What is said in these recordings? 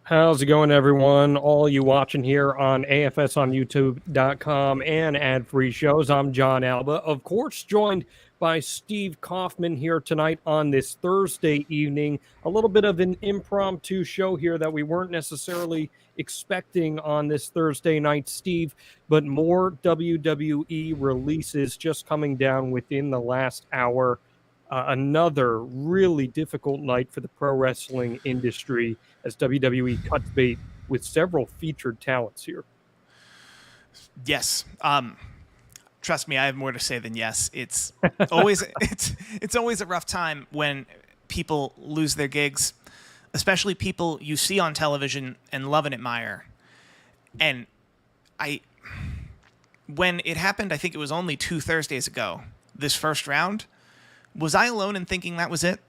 How's it going, everyone? All you watching here on AFSonYouTube.com and ad-free shows. I'm Jon Alba, of course, joined by Steve Kaufmann here tonight on this Thursday evening. A little bit of an impromptu show here that we weren't necessarily expecting on this Thursday night, Steve, but more WWE releases just coming down within the last hour. Another really difficult night for the pro wrestling industry as WWE cuts bait with several featured talents here. Yes. Trust me, I have more to say than yes. It's always it's always a rough time when people lose their gigs, especially people you see on television and love and admire. And when it happened, I think it was only 2 Thursdays ago, this first round. Was I alone in thinking that was it?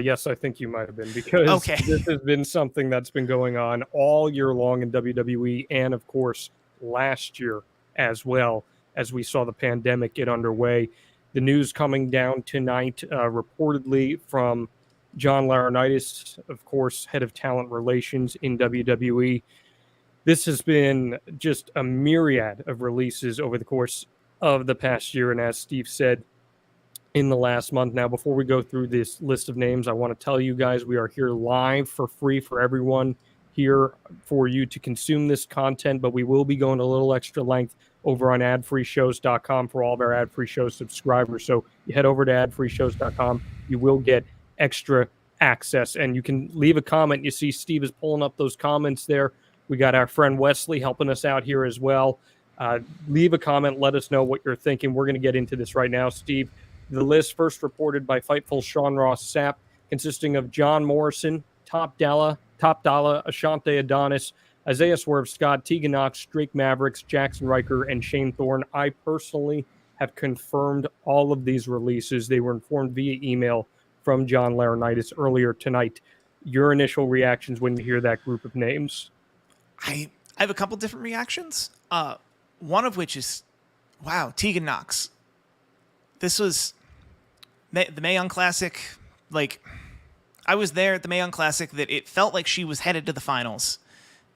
Yes, I think you might have been, because This has been something that's been going on all year long in WWE, and of course last year as well, as we saw the pandemic get underway. The news coming down tonight, reportedly from John Laurinaitis, of course, head of talent relations in WWE. This has been just a myriad of releases over the course of the past year, and as Steve said, in the last month. Now, before we go through this list of names, I want to tell you guys we are here live for free for everyone here for you to consume this content, but we will be going a little extra length over on adfreeshows.com for all of our ad-free show subscribers. So you head over to adfreeshows.com. You will get extra access, and you can leave a comment. You see Steve is pulling up those comments there. We got our friend Wesley helping us out here as well. Leave a comment. Let us know what you're thinking. We're going to get into this right now, Steve. The list first reported by Fightful Sean Ross Sapp, consisting of John Morrison, Top Dolla, Ashante Thee Adonis, Isaiah Swerve Scott, Tegan Knox, Drake Mavericks, Jaxson Ryker, and Shane Thorne. I personally have confirmed all of these releases. They were informed via email from John Laurinaitis earlier tonight. Your initial reactions when you hear that group of names? I have a couple different reactions. One of which is, wow, Tegan Knox. This was the Mae Young Classic. Like, I was there at the Mae Young Classic that it felt like she was headed to the finals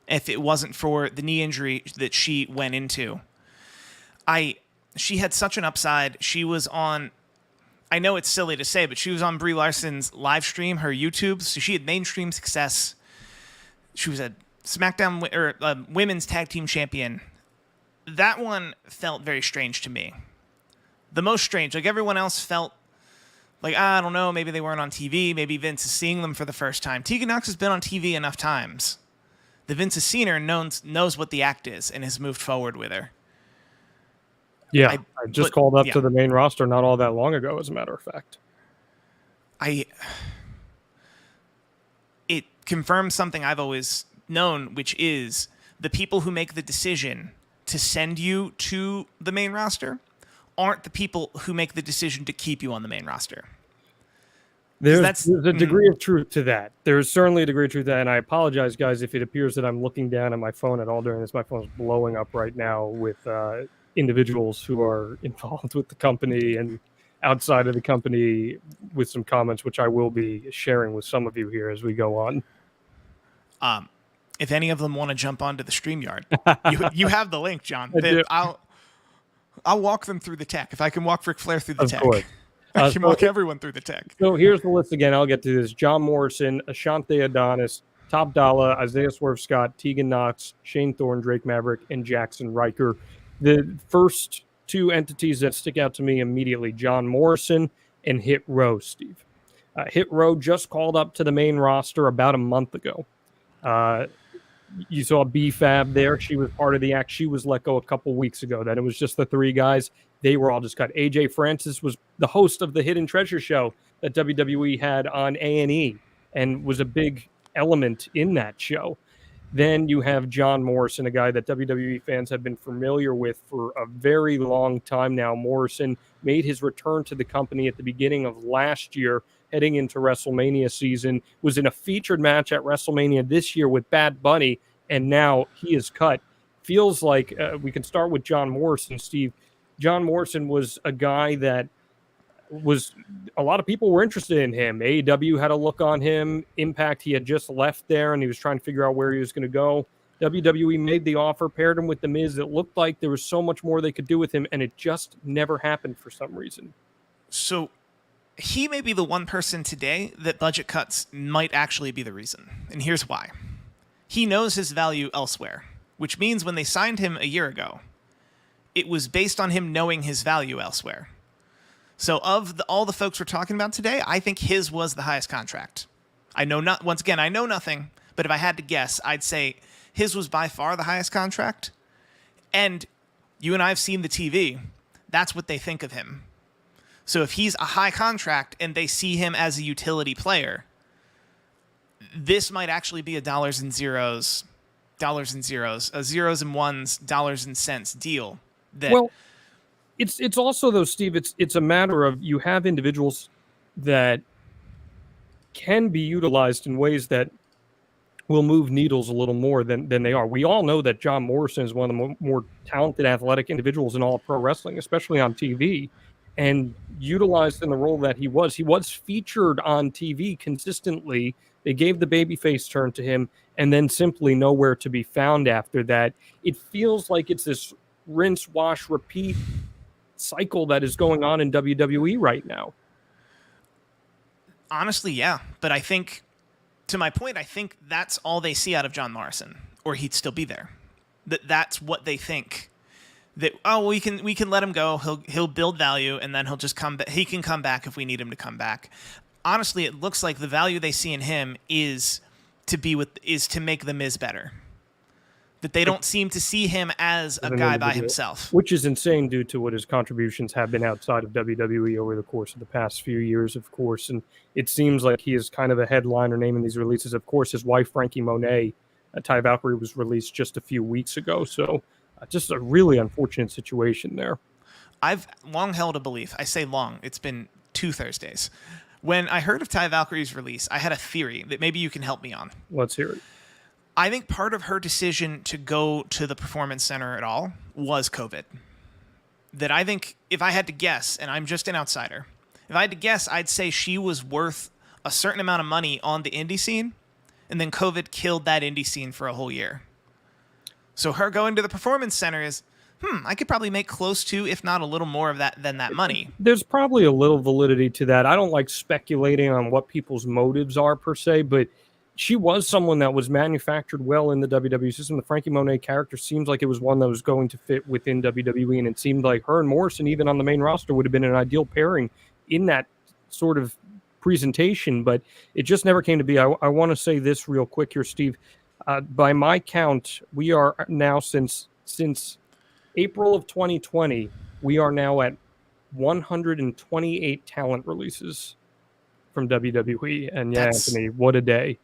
if it wasn't for the knee injury that she went into. She had such an upside. She was on, I know it's silly to say, but she was on Brie Larson's live stream, her YouTube. So she had mainstream success. She was a SmackDown or women's tag team champion. That one felt very strange to me. The most strange. Like, everyone else felt like, I don't know, maybe they weren't on TV. Maybe Vince is seeing them for the first time. Tegan Knox has been on TV enough times that Vince has seen her and knows what the act is and has moved forward with her. Yeah, I just called up to the main roster not all that long ago, as a matter of fact. It confirms something I've always known, which is the people who make the decision to send you to the main roster aren't the people who make the decision to keep you on the main roster. There's a degree of truth to that. There's certainly a degree of truth to that, and I apologize, guys, if it appears that I'm looking down at my phone at all during this. My phone's blowing up right now with individuals who are involved with the company and outside of the company with some comments, which I will be sharing with some of you here as we go on. If any of them want to jump onto the StreamYard, you have the link, John. I'll walk them through the tech. If I can walk Ric Flair through the tech, I can walk everyone through the tech. So here's the list again. I'll get to this. John Morrison, Ashante Thee Adonis, Top Dolla, Isaiah Swerve Scott, Tegan Knox, Shane Thorne, Drake Maverick, and Jaxson Ryker. The first two entities that stick out to me immediately, John Morrison and Hit Row, Steve. Hit Row just called up to the main roster about a month ago. You saw B-Fab there. She was part of the act. She was let go a couple weeks ago. Then it was just the three guys. They were all just cut. AJ Francis was the host of the Hidden Treasure show that WWE had on A&E and was a big element in that show. Then you have John Morrison, a guy that WWE fans have been familiar with for a very long time now. Morrison made his return to the company at the beginning of last year, heading into WrestleMania season, was in a featured match at WrestleMania this year with Bad Bunny, and now he is cut. Feels like we can start with John Morrison, Steve. John Morrison was a guy that was a lot of people were interested in him. AEW had a look on him. Impact, he had just left there, and he was trying to figure out where he was going to go. WWE made the offer, paired him with The Miz. It looked like there was so much more they could do with him, and it just never happened for some reason. So he may be the one person today that budget cuts might actually be the reason. And here's why. He knows his value elsewhere, which means when they signed him a year ago, it was based on him knowing his value elsewhere. So of all the folks we're talking about today, I think his was the highest contract. I know nothing, but if I had to guess, I'd say his was by far the highest contract. And you and I have seen the TV. That's what they think of him. So if he's a high contract and they see him as a utility player, this might actually be a dollars and zeros, a zeros and ones, dollars and cents deal. Well, it's also, though, Steve, it's a matter of you have individuals that can be utilized in ways that will move needles a little more than they are. We all know that John Morrison is one of the more talented athletic individuals in all of pro wrestling, especially on TV, and utilized in the role that he was. He was featured on TV consistently. They gave the babyface turn to him, and then simply nowhere to be found after that. It feels like it's this rinse, wash, repeat cycle that is going on in WWE right now. Honestly, yeah. But I think, to my point, I think that's all they see out of John Morrison, or he'd still be there. That's what they think. That, oh, we can let him go. He'll build value, and then he'll just come back. He can come back if we need him to come back. Honestly, it looks like the value they see in him is to make the Miz better. That they don't seem to see him as a guy by himself. Which is insane due to what his contributions have been outside of WWE over the course of the past few years, of course. And it seems like he is kind of a headliner name in these releases. Of course, his wife, Frankie Monet, Ty Valkyrie, was released just a few weeks ago. So just a really unfortunate situation there. I've long held a belief. I say long. It's been 2 Thursdays. When I heard of Ty Valkyrie's release, I had a theory that maybe you can help me on. Let's hear it. I think part of her decision to go to the Performance Center at all was COVID. That I think, if I had to guess, and I'm just an outsider, if I had to guess, I'd say she was worth a certain amount of money on the indie scene, and then COVID killed that indie scene for a whole year. So her going to the Performance Center is, I could probably make close to, if not a little more of that than that money. There's probably a little validity to that. I don't like speculating on what people's motives are per se, but she was someone that was manufactured well in the WWE system. The Frankie Monet character seems like it was one that was going to fit within WWE, and it seemed like her and Morrison, even on the main roster, would have been an ideal pairing in that sort of presentation, but it just never came to be. I want to say this real quick here, Steve. By my count, we are now, since April of 2020, we are now at 128 talent releases from WWE. And yeah, Anthony, what a day.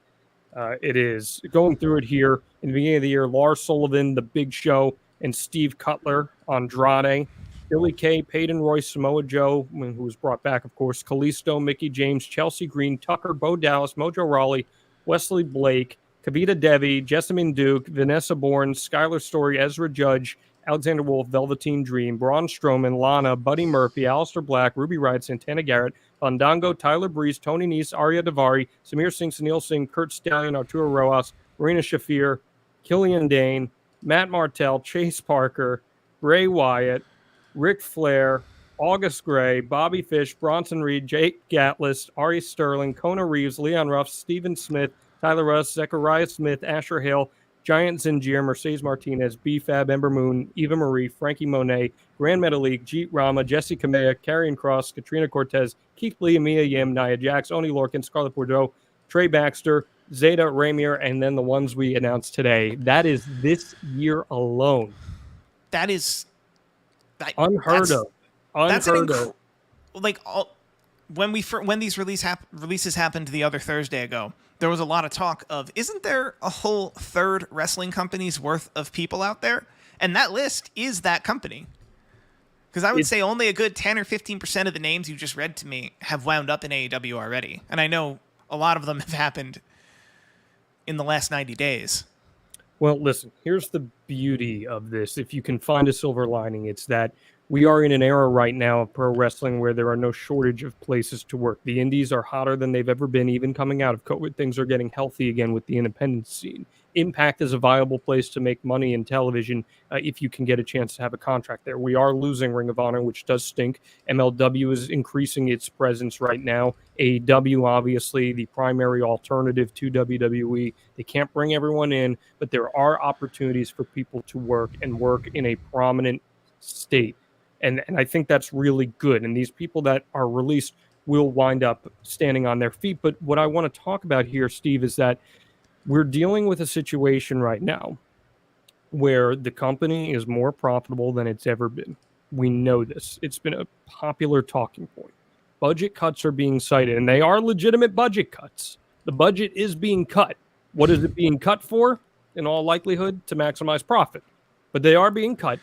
It is. Going through it here in the beginning of the year, Lars Sullivan, The Big Show, and Steve Cutler, Andrade, Billy Kay, Peyton Royce, Samoa Joe, who was brought back, of course, Kalisto, Mickey James, Chelsea Green, Tucker, Bo Dallas, Mojo Rawley, Wesley Blake, Kavita Devi, Jessamine Duke, Vanessa Bourne, Skylar Story, Ezra Judge, Alexander Wolf, Velveteen Dream, Braun Strowman, Lana, Buddy Murphy, Aleister Black, Ruby Riott, Santana Garrett, Fandango, Tyler Breeze, Tony Nese, Arya Davari, Samir Singh, Sunil Singh, Kurt Stallion, Arturo Rojas, Marina Shafir, Killian Dane, Matt Martell, Chase Parker, Bray Wyatt, Ric Flair, August Gray, Bobby Fish, Bronson Reed, Jake Gatlis, Ari Sterling, Kona Reeves, Leon Ruff, Steven Smith, Tyler Russ, Zechariah Smith, Asher Hale, Giant Zingier, Mercedes Martinez, B-Fab, Ember Moon, Eva Marie, Frankie Monet, Grand Metalik, Jeet Rama, Jesse Kamea, Karrion Kross, Katrina Cortez, Keith Lee, Mia Yim, Nia Jax, Oni Lorcan, Scarlett Bordeaux, Trey Baxter, Zeta Ramier, and then the ones we announced today. That is this year alone. That is unheard of. Unheard of. When these releases happened the other Thursday ago, there was a lot of talk of, isn't there a whole third wrestling company's worth of people out there? And that list is that company. Because I would say only a good 10 or 15% of the names you just read to me have wound up in AEW already. And I know a lot of them have happened in the last 90 days. Well, listen, here's the beauty of this. If you can find a silver lining, it's that we are in an era right now of pro wrestling where there are no shortage of places to work. The indies are hotter than they've ever been, even coming out of COVID. Things are getting healthy again with the independent scene. Impact is a viable place to make money in television if you can get a chance to have a contract there. We are losing Ring of Honor, which does stink. MLW is increasing its presence right now. AEW, obviously, the primary alternative to WWE. They can't bring everyone in, but there are opportunities for people to work and work in a prominent state. And I think that's really good. And these people that are released will wind up standing on their feet. But what I want to talk about here, Steve, is that we're dealing with a situation right now where the company is more profitable than it's ever been. We know this. It's been a popular talking point. Budget cuts are being cited, and they are legitimate budget cuts. The budget is being cut. What is it being cut for? In all likelihood, to maximize profit. But they are being cut.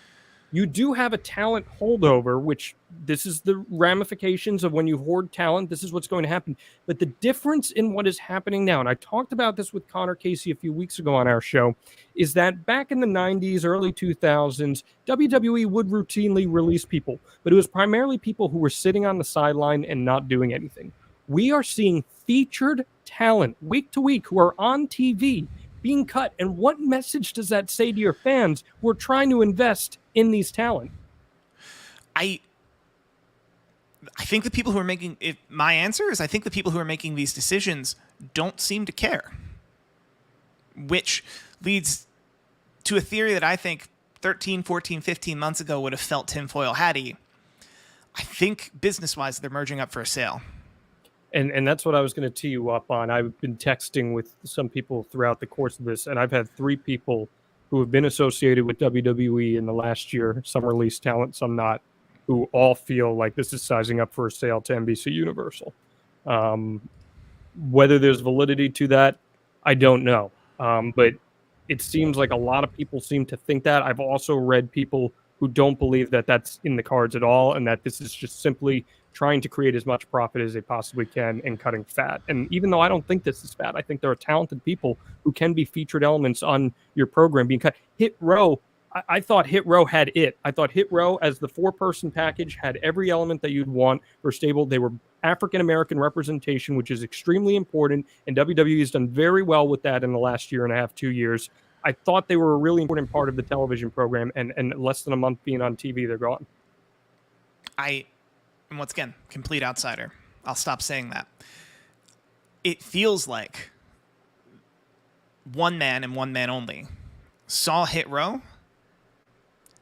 You do have a talent holdover, which this is the ramifications of when you hoard talent. This is what's going to happen. But the difference in what is happening now, and I talked about this with Connor Casey a few weeks ago on our show, is that back in the 90s, early 2000s, WWE would routinely release people, but it was primarily people who were sitting on the sideline and not doing anything. We are seeing featured talent week to week who are on TV being cut. And what message does that say to your fans who are trying to invest in these talent? I think the people who are making it, my answer is I think the people who are making these decisions don't seem to care, which leads to a theory that I think 13, 14, 15 months ago would have felt tinfoil hatty. I think business-wise, they're merging up for a sale. And that's what I was going to tee you up on. I've been texting with some people throughout the course of this, and I've had 3 people who have been associated with WWE in the last year, some released talent, some not, who all feel like this is sizing up for a sale to NBC Universal. Whether there's validity to that, I don't know. But it seems like a lot of people seem to think that. I've also read people who don't believe that that's in the cards at all, and that this is just simply trying to create as much profit as they possibly can and cutting fat. And even though I don't think this is fat, I think there are talented people who can be featured elements on your program being cut. Hit Row, I thought Hit Row had it. I thought Hit Row, as the 4-person package, had every element that you'd want for stable. They were African-American representation, which is extremely important, and WWE has done very well with that in the last year and a half, 2 years. I thought they were a really important part of the television program, and less than a month being on TV, they're gone. And once again, complete outsider. I'll stop saying that. It feels like one man and one man only saw Hit Row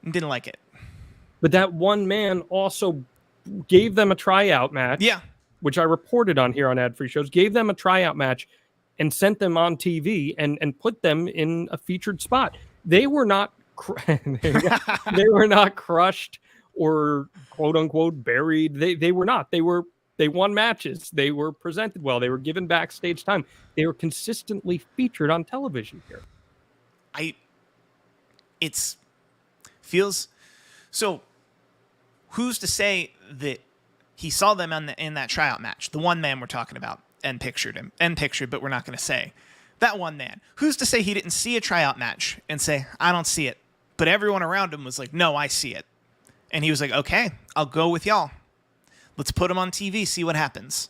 and didn't like it. But that one man also gave them a tryout match. Yeah. Which I reported on here on Ad-Free Shows, gave them a tryout match and sent them on TV and put them in a featured spot. They were not they were not crushed or quote unquote buried. They were not. They won matches. They were presented well. They were given backstage time. They were consistently featured on television here. It's feels so. Who's to say that he saw them in that tryout match? The one man we're talking about and pictured him but we're not going to say that one man. Who's to say he didn't see a tryout match and say, I don't see it, but everyone around him was like, no, I see it. And he was like, okay, I'll go with y'all. Let's put him on TV, see what happens.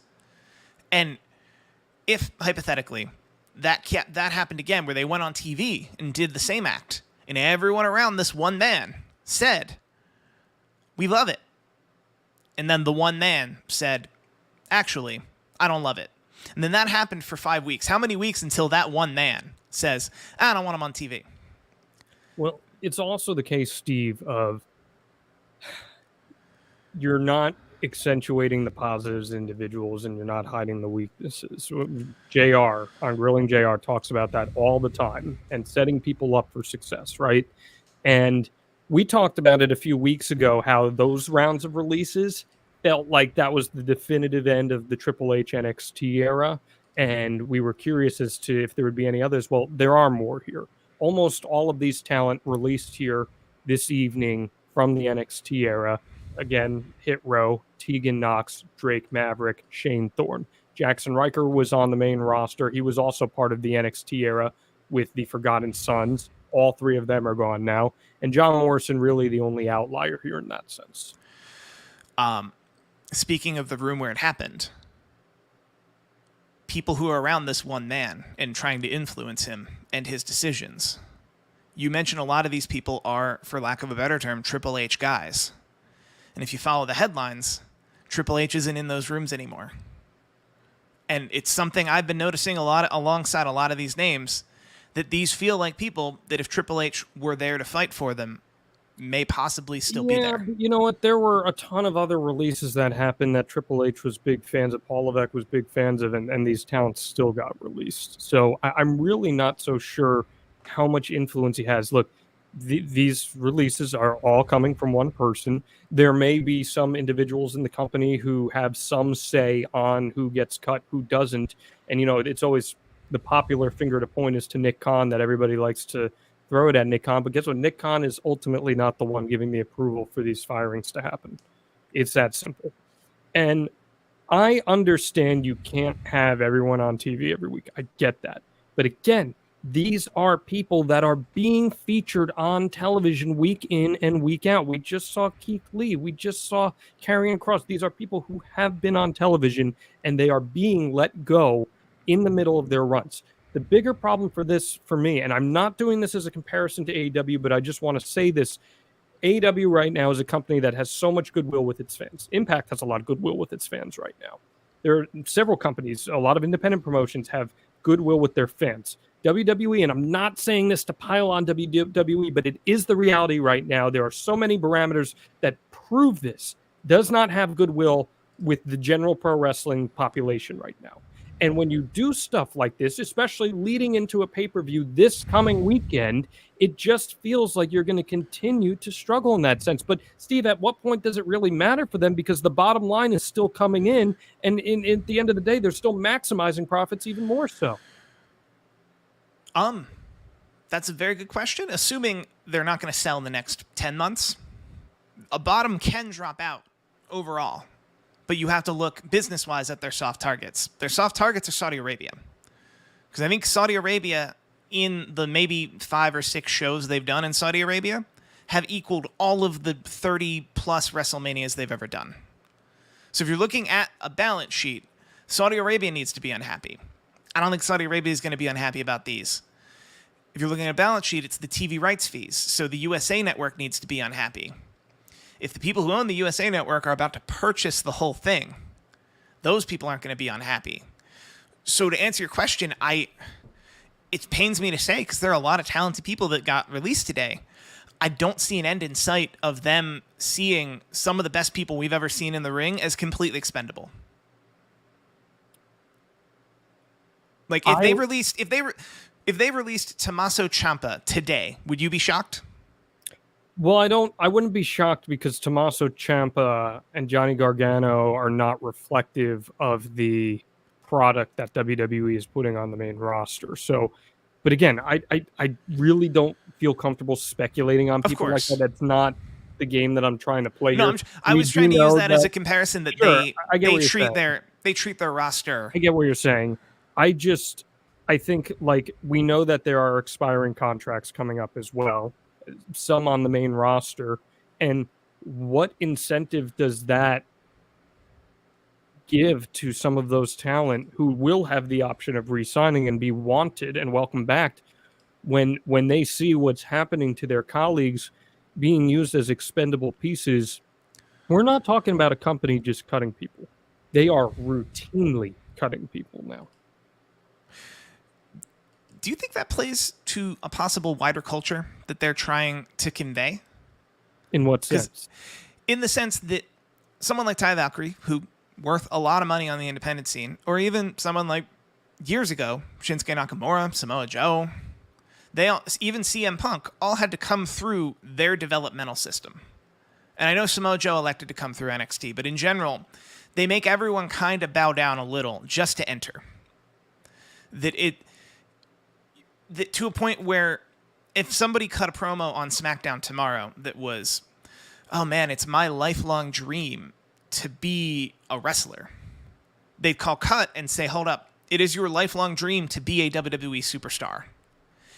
And if, hypothetically, that happened again, where they went on TV and did the same act, and everyone around this one man said, we love it. And then the one man said, actually, I don't love it. And then that happened for 5 weeks. How many weeks until that one man says, I don't want him on TV? Well, it's also the case, Steve, of you're not accentuating the positives in individuals and you're not hiding the weaknesses. JR on Grilling JR talks about that all the time and setting people up for success, right? And we talked about it a few weeks ago, how those rounds of releases felt like that was the definitive end of the Triple H NXT era. And we were curious as to if there would be any others. Well, there are more here. Almost all of these talent released here this evening from the NXT era. Again, Hit Row, Tegan Knox, Drake Maverick, Shane Thorne. Jaxson Ryker was on the main roster. He was also part of the NXT era with the Forgotten Sons. All three of them are gone now. And John Morrison really the only outlier here in that sense. Speaking of the room where it happened, people who are around this one man and trying to influence him and his decisions. You mentioned a lot of these people are, for lack of a better term, Triple H guys. And if you follow the headlines, Triple H isn't in those rooms anymore. And it's something I've been noticing a lot alongside a lot of these names, that these feel like people that if Triple H were there to fight for them, may possibly still be there. But you know what? There were a ton of other releases that happened that Triple H was big fans of, Paul Levesque was big fans of, and these talents still got released. So I'm really not so sure how much influence he has. Look, these releases are all coming from one person. There may be some individuals in the company who have some say on who gets cut, who doesn't. And, you know, it's always the popular finger to point is to Nick Khan that everybody likes to throw it at Nick Khan. But guess what? Nick Khan is ultimately not the one giving the approval for these firings to happen. It's that simple. And I understand you can't have everyone on TV every week. I get that. But again, these are people that are being featured on television week in and week out. We just saw Keith Lee. We just saw Karrion Kross. These are people who have been on television, and they are being let go in the middle of their runs. The bigger problem for this, for me, and I'm not doing this as a comparison to AEW, but I just want to say this. AEW right now is a company that has so much goodwill with its fans. Impact has a lot of goodwill with its fans right now. There are several companies, a lot of independent promotions have goodwill with their fans. WWE, and I'm not saying this to pile on WWE, but it is the reality right now. There are so many parameters that prove this, does not have goodwill with the general pro wrestling population right now. And when you do stuff like this, especially leading into a pay-per-view this coming weekend, it just feels like you're going to continue to struggle in that sense. But Steve, at what point does it really matter for them? Because the bottom line is still coming in, and at the end of the day, they're still maximizing profits even more so. That's a very good question. Assuming they're not going to sell in the next 10 months, a bottom can drop out overall. But you have to look business-wise at their soft targets. Their soft targets are Saudi Arabia. Because I think Saudi Arabia, in the maybe 5 or 6 shows they've done in Saudi Arabia, have equaled all of the 30-plus WrestleManias they've ever done. So if you're looking at a balance sheet, Saudi Arabia needs to be unhappy. I don't think Saudi Arabia is going to be unhappy about these. If you're looking at a balance sheet, it's the TV rights fees. So the USA Network needs to be unhappy. If the people who own the USA Network are about to purchase the whole thing, those people aren't going to be unhappy. So to answer your question, it pains me to say, because there are a lot of talented people that got released today, I don't see an end in sight of them seeing some of the best people we've ever seen in the ring as completely expendable. Like if they released Tommaso Ciampa today, would you be shocked? Well, I wouldn't be shocked because Tommaso Ciampa and Johnny Gargano are not reflective of the product that WWE is putting on the main roster. So, but again, I really don't feel comfortable speculating on people like that. That's not the game that I'm trying to play here. I was trying to use that as a comparison that they treat their roster. I get what you're saying. I think, like, we know that there are expiring contracts coming up as well, some on the main roster. And what incentive does that give to some of those talent who will have the option of re-signing and be wanted and welcome back when they see what's happening to their colleagues being used as expendable pieces? We're not talking about a company just cutting people. They are routinely cutting people now. Do you think that plays to a possible wider culture that they're trying to convey? In what sense? In the sense that someone like Ty Valkyrie, who worth a lot of money on the independent scene, or even someone like years ago, Shinsuke Nakamura, Samoa Joe, even CM Punk, all had to come through their developmental system. And I know Samoa Joe elected to come through NXT, but in general, they make everyone kind of bow down a little just to enter. That to a point where if somebody cut a promo on SmackDown tomorrow that was, oh man, it's my lifelong dream to be a wrestler, they'd call cut and say, hold up, it is your lifelong dream to be a WWE superstar.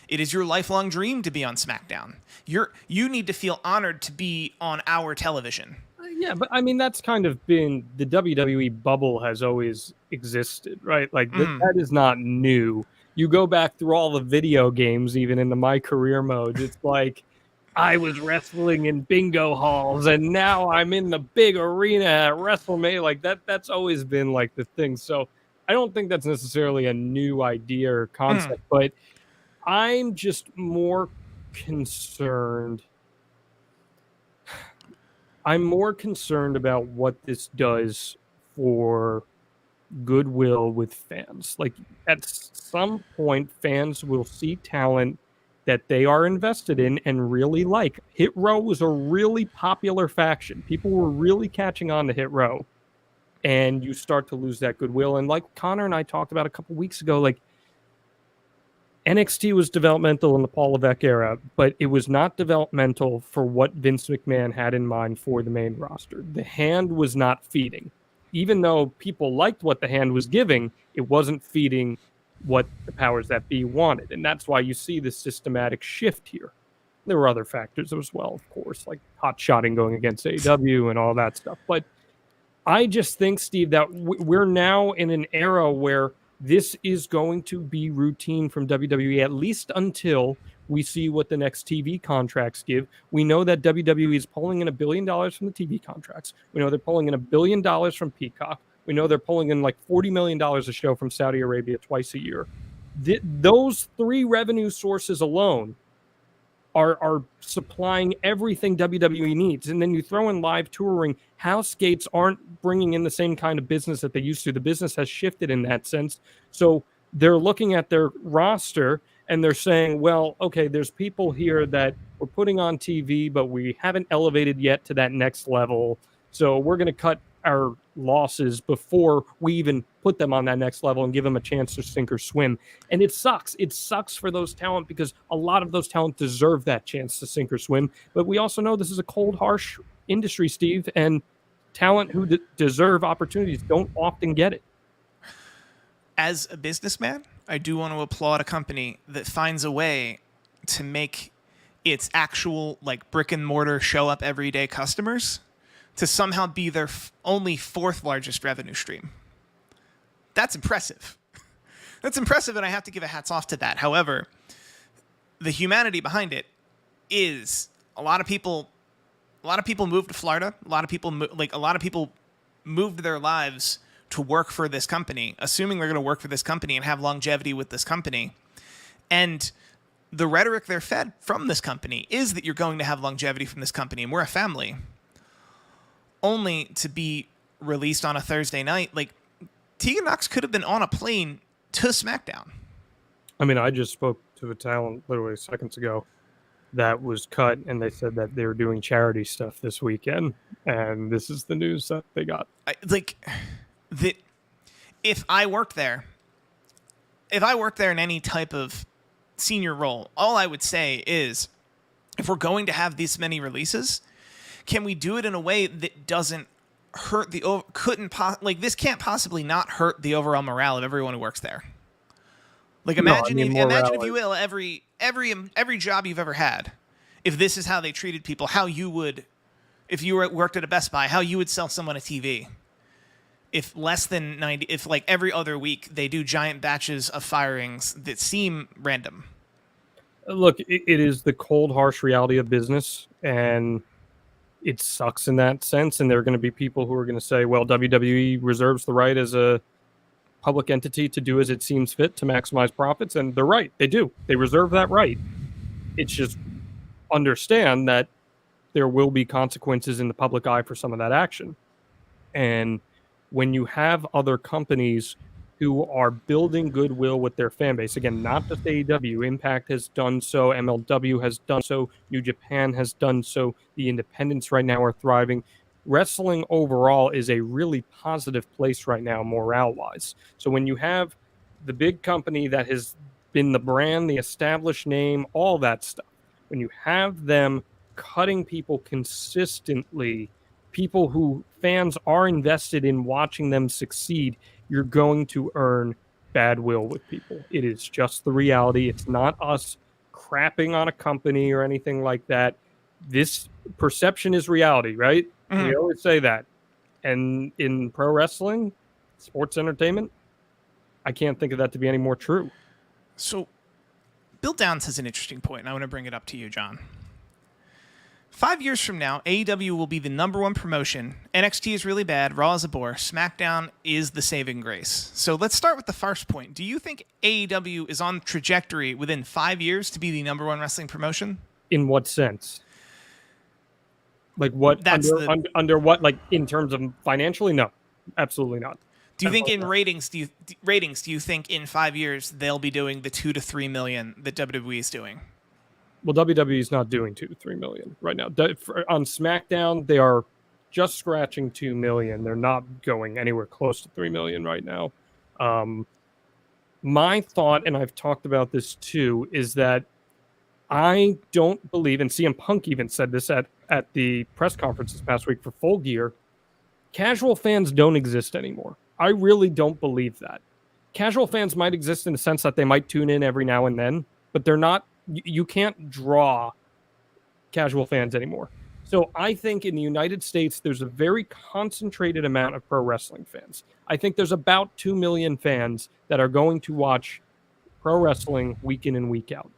It is your lifelong dream to be on SmackDown. You need to feel honored to be on our television. Yeah, but I mean, that's kind of been the WWE bubble has always existed, right? Like that is not new. You go back through all the video games, even in the My Career mode, it's like I was wrestling in bingo halls and now I'm in the big arena at WrestleMania. Like that's always been like the thing. So I don't think that's necessarily a new idea or concept, but I'm just more concerned. I'm more concerned about what this does for goodwill with fans. Like at some point, fans will see talent that they are invested in and really like. Hit Row was a really popular faction. People were really catching on to Hit Row. And you start to lose that goodwill. And like Connor and I talked about a couple weeks ago, like NXT was developmental in the Paul Levesque era, but it was not developmental for what Vince McMahon had in mind for the main roster. The hand was not feeding. Even though people liked what the hand was giving, it wasn't feeding what the powers that be wanted. And that's why you see this systematic shift here. There were other factors as well, of course, like hot shotting going against AEW and all that stuff. But I just think, Steve, that we're now in an era where this is going to be routine from WWE, at least until we see what the next TV contracts give. We know that WWE is pulling in $1 billion from the TV contracts. We know they're pulling in $1 billion from Peacock. We know they're pulling in like $40 million a show from Saudi Arabia twice a year. Those three revenue sources alone are supplying everything WWE needs. And then you throw in live touring. House gates aren't bringing in the same kind of business that they used to. The business has shifted in that sense. So they're looking at their roster and they're saying, well, okay, there's people here that we're putting on TV, but we haven't elevated yet to that next level. So we're going to cut our losses before we even put them on that next level and give them a chance to sink or swim. And it sucks. It sucks for those talent because a lot of those talent deserve that chance to sink or swim. But we also know this is a cold, harsh industry, Steve, and talent who deserve opportunities don't often get it. As a businessman, I do want to applaud a company that finds a way to make its actual like brick and mortar show up everyday customers to somehow be their only fourth largest revenue stream. That's impressive. That's impressive, and I have to give a hats off to that. However, the humanity behind it is a lot of people moved to Florida. A lot of people moved their lives to work for this company, assuming they're going to work for this company and have longevity with this company. And the rhetoric they're fed from this company is that you're going to have longevity from this company, and we're a family. Only to be released on a Thursday night. Like, Tegan Knox could have been on a plane to SmackDown. I mean, I just spoke to the talent literally seconds ago that was cut, and they said that they were doing charity stuff this weekend, and this is the news that they got. If I worked there in any type of senior role, all I would say is, if we're going to have this many releases, can we do it in a way that doesn't hurt this can't possibly not hurt the overall morale of everyone who works there. Like imagine if you will every job you've ever had, if this is how they treated people, how you would, if you worked at a Best Buy, how you would sell someone a TV. If like every other week they do giant batches of firings that seem random. Look, it is the cold, harsh reality of business, and it sucks in that sense. And there are going to be people who are going to say, well, WWE reserves the right as a public entity to do as it seems fit to maximize profits. And they're right. They do. They reserve that right. It's just understand that there will be consequences in the public eye for some of that action. And when you have other companies who are building goodwill with their fan base, again, not just AEW, Impact has done so, MLW has done so, New Japan has done so, the independents right now are thriving. Wrestling overall is a really positive place right now, morale-wise. So when you have the big company that has been the brand, the established name, all that stuff, when you have them cutting people consistently, people who fans are invested in watching them succeed, you're going to earn bad will with people. It is just the reality. It's not us crapping on a company or anything like that. This perception is reality, right? We always say that. And in pro wrestling, sports entertainment, I can't think of that to be any more true. So Bill Downs has an interesting point, and I want to bring it up to you, John. 5 years from now, AEW will be the #1 promotion. NXT is really bad. Raw is a bore. SmackDown is the saving grace. So let's start with the first point. Do you think AEW is on trajectory within 5 years to be the #1 wrestling promotion? In what sense? Like what? Under what? Like in terms of financially? No, absolutely not. Do you think in ratings? Do you think in 5 years they'll be doing the 2 to 3 million that WWE is doing? Well, WWE is not doing 2 to 3 million right now. On SmackDown, they are just scratching 2 million. They're not going anywhere close to 3 million right now. My thought, and I've talked about this too, is that I don't believe, and CM Punk even said this at the press conference this past week for Full Gear, casual fans don't exist anymore. I really don't believe that. Casual fans might exist in the sense that they might tune in every now and then, but they're not. You can't draw casual fans anymore. So I think in the United States, there's a very concentrated amount of pro wrestling fans. I think there's about 2 million fans that are going to watch pro wrestling week in and week out.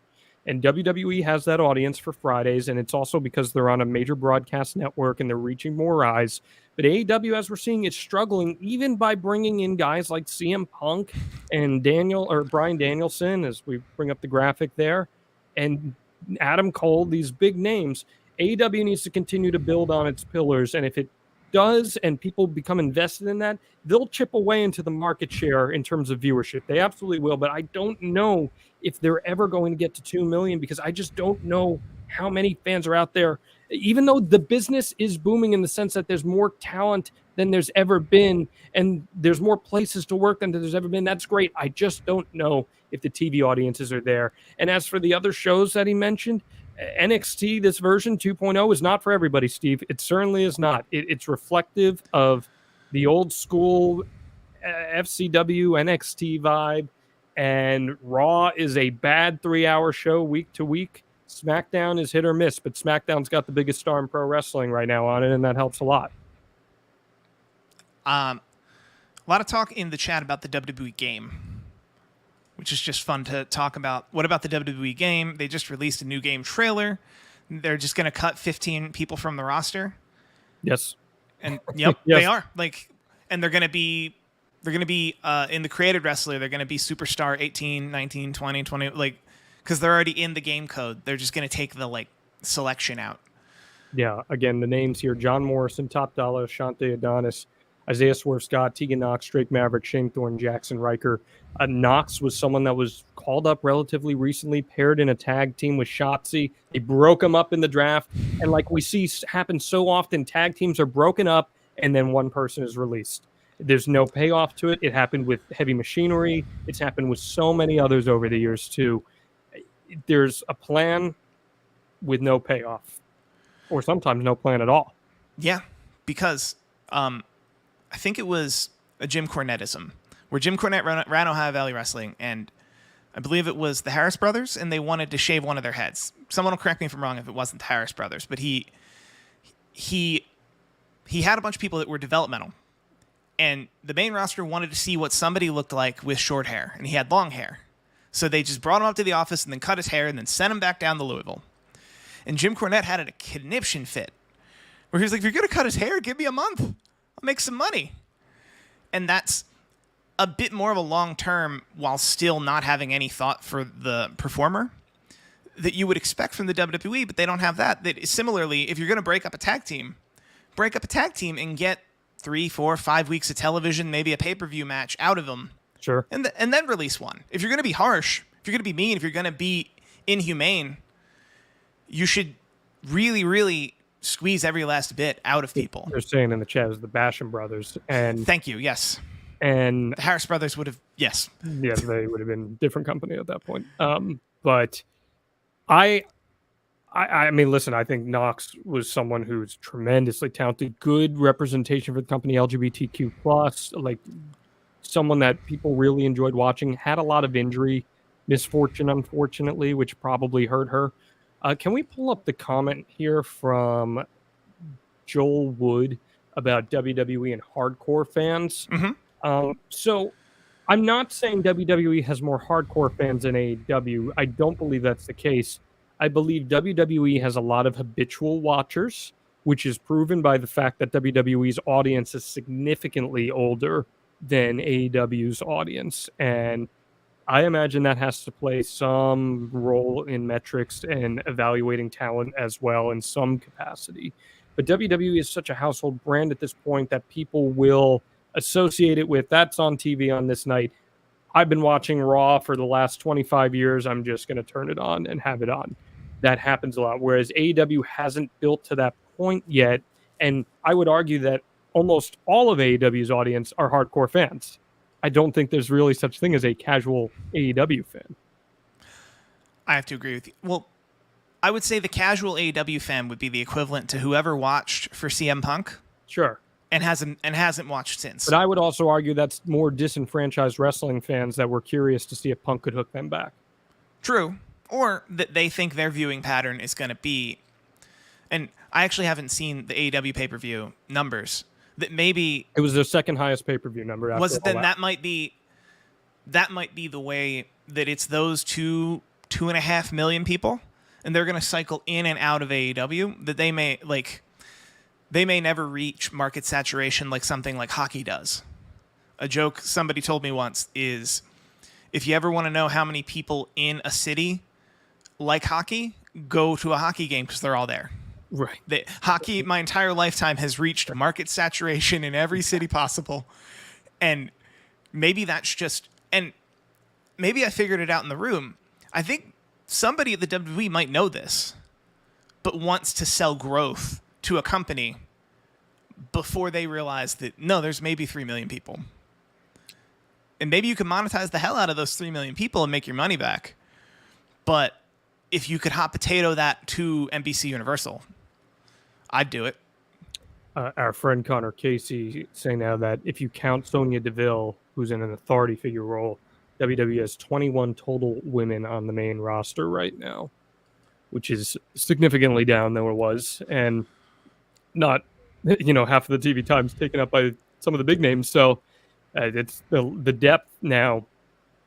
And WWE has that audience for Fridays, and it's also because they're on a major broadcast network and they're reaching more eyes. But AEW, as we're seeing, is struggling even by bringing in guys like CM Punk and Bryan Danielson, as we bring up the graphic there, and Adam Cole, these big names. AEW needs to continue to build on its pillars, and if it does and people become invested in that, they'll chip away into the market share in terms of viewership. They absolutely will, but I don't know if they're ever going to get to 2 million because I just don't know how many fans are out there. Even though the business is booming in the sense that there's more talent than there's ever been and there's more places to work than there's ever been, that's great. I just don't know if the TV audiences are there. And as for the other shows that he mentioned, NXT, this version 2.0 is not for everybody, Steve. It certainly is not. It's reflective of the old school FCW NXT vibe, and Raw is a bad 3-hour show week to week. SmackDown is hit or miss, but SmackDown's got the biggest star in pro wrestling right now on it, and that helps a lot. A lot of talk in the chat about the WWE game, which is just fun to talk about. What about the WWE game? They just released a new game trailer. They're just going to cut 15 people from the roster. Yes. And yep, yes. They are. And they're going to be in the created wrestler, they're going to be superstar 18, 19, 20, because they're already in the game code. They're just going to take the selection out. Yeah. Again, the names here: John Morrison, Top Dolla, Ashante Thee Adonis, Isaiah Swerve Scott, Tegan Knox, Drake Maverick, Shane Thorne, Jaxson Ryker. Knox was someone that was called up relatively recently, paired in a tag team with Shotzi. They broke him up in the draft. And like we see happen so often, tag teams are broken up and then one person is released. There's no payoff to it. It happened with Heavy Machinery. It's happened with so many others over the years too. There's a plan with no payoff, or sometimes no plan at all. Yeah, because I think it was a Jim Cornetteism, where Jim Cornette ran Ohio Valley Wrestling, and I believe it was the Harris brothers, and they wanted to shave one of their heads. Someone will correct me if I'm wrong if it wasn't the Harris brothers, but he had a bunch of people that were developmental, and the main roster wanted to see what somebody looked like with short hair, and he had long hair. So they just brought him up to the office and then cut his hair and then sent him back down to Louisville. And Jim Cornette had a conniption fit where he was like, if you're going to cut his hair, give me a month. I'll make some money. And that's a bit more of a long-term, while still not having any thought for the performer, that you would expect from the WWE, but they don't have that. Similarly, if you're going to break up a tag team and get 3, 4, 5 weeks of television, maybe a pay-per-view match out of them. Sure. And then release one. If you're going to be harsh, if you're going to be mean, if you're going to be inhumane, you should really, really squeeze every last bit out of people. They're saying in the chat is the Basham brothers. And thank you. Yes. And the Harris brothers would have. Yes. Yeah, they would have been a different company at that point. But I mean, listen, I think Knox was someone who's tremendously talented, good representation for the company, LGBTQ+, like someone that people really enjoyed watching, had a lot of injury misfortune, unfortunately, which probably hurt her. Can we pull up the comment here from Joel Wood about WWE and hardcore fans? So I'm not saying WWE has more hardcore fans than AEW. I don't believe that's the case. I believe WWE has a lot of habitual watchers, which is proven by the fact that WWE's audience is significantly older than AEW's audience. And I imagine that has to play some role in metrics and evaluating talent as well in some capacity. But WWE is such a household brand at this point that people will associate it with, that's on TV on this night. I've been watching Raw for the last 25 years. I'm just going to turn it on and have it on. That happens a lot. Whereas AEW hasn't built to that point yet. And I would argue that almost all of AEW's audience are hardcore fans. I don't think there's really such thing as a casual AEW fan. I have to agree with you. Well, I would say the casual AEW fan would be the equivalent to whoever watched for CM Punk. Sure. And hasn't watched since. But I would also argue that's more disenfranchised wrestling fans that were curious to see if Punk could hook them back. True. Or that they think their viewing pattern is going to be, and I actually haven't seen the AEW pay-per-view numbers, that maybe it was their second highest pay-per-view number. Was it then that might be the way that it's those 2.5 million people, and they're going to cycle in and out of AEW, that they may never reach market saturation like something like hockey does. A joke somebody told me once is, if you ever want to know how many people in a city like hockey, go to a hockey game because they're all there. Right. Hockey, my entire lifetime, has reached market saturation in every city possible. And maybe that's just... And maybe I figured it out in the room. I think somebody at the WWE might know this, but wants to sell growth to a company before they realize that, no, there's maybe 3 million people. And maybe you can monetize the hell out of those 3 million people and make your money back. But if you could hot potato that to NBC Universal, I'd do it. Our friend Connor Casey saying now that if you count Sonya Deville, who's in an authority figure role, WWE has 21 total women on the main roster right now, which is significantly down than it was, and not, half of the TV time's taken up by some of the big names. So it's the depth now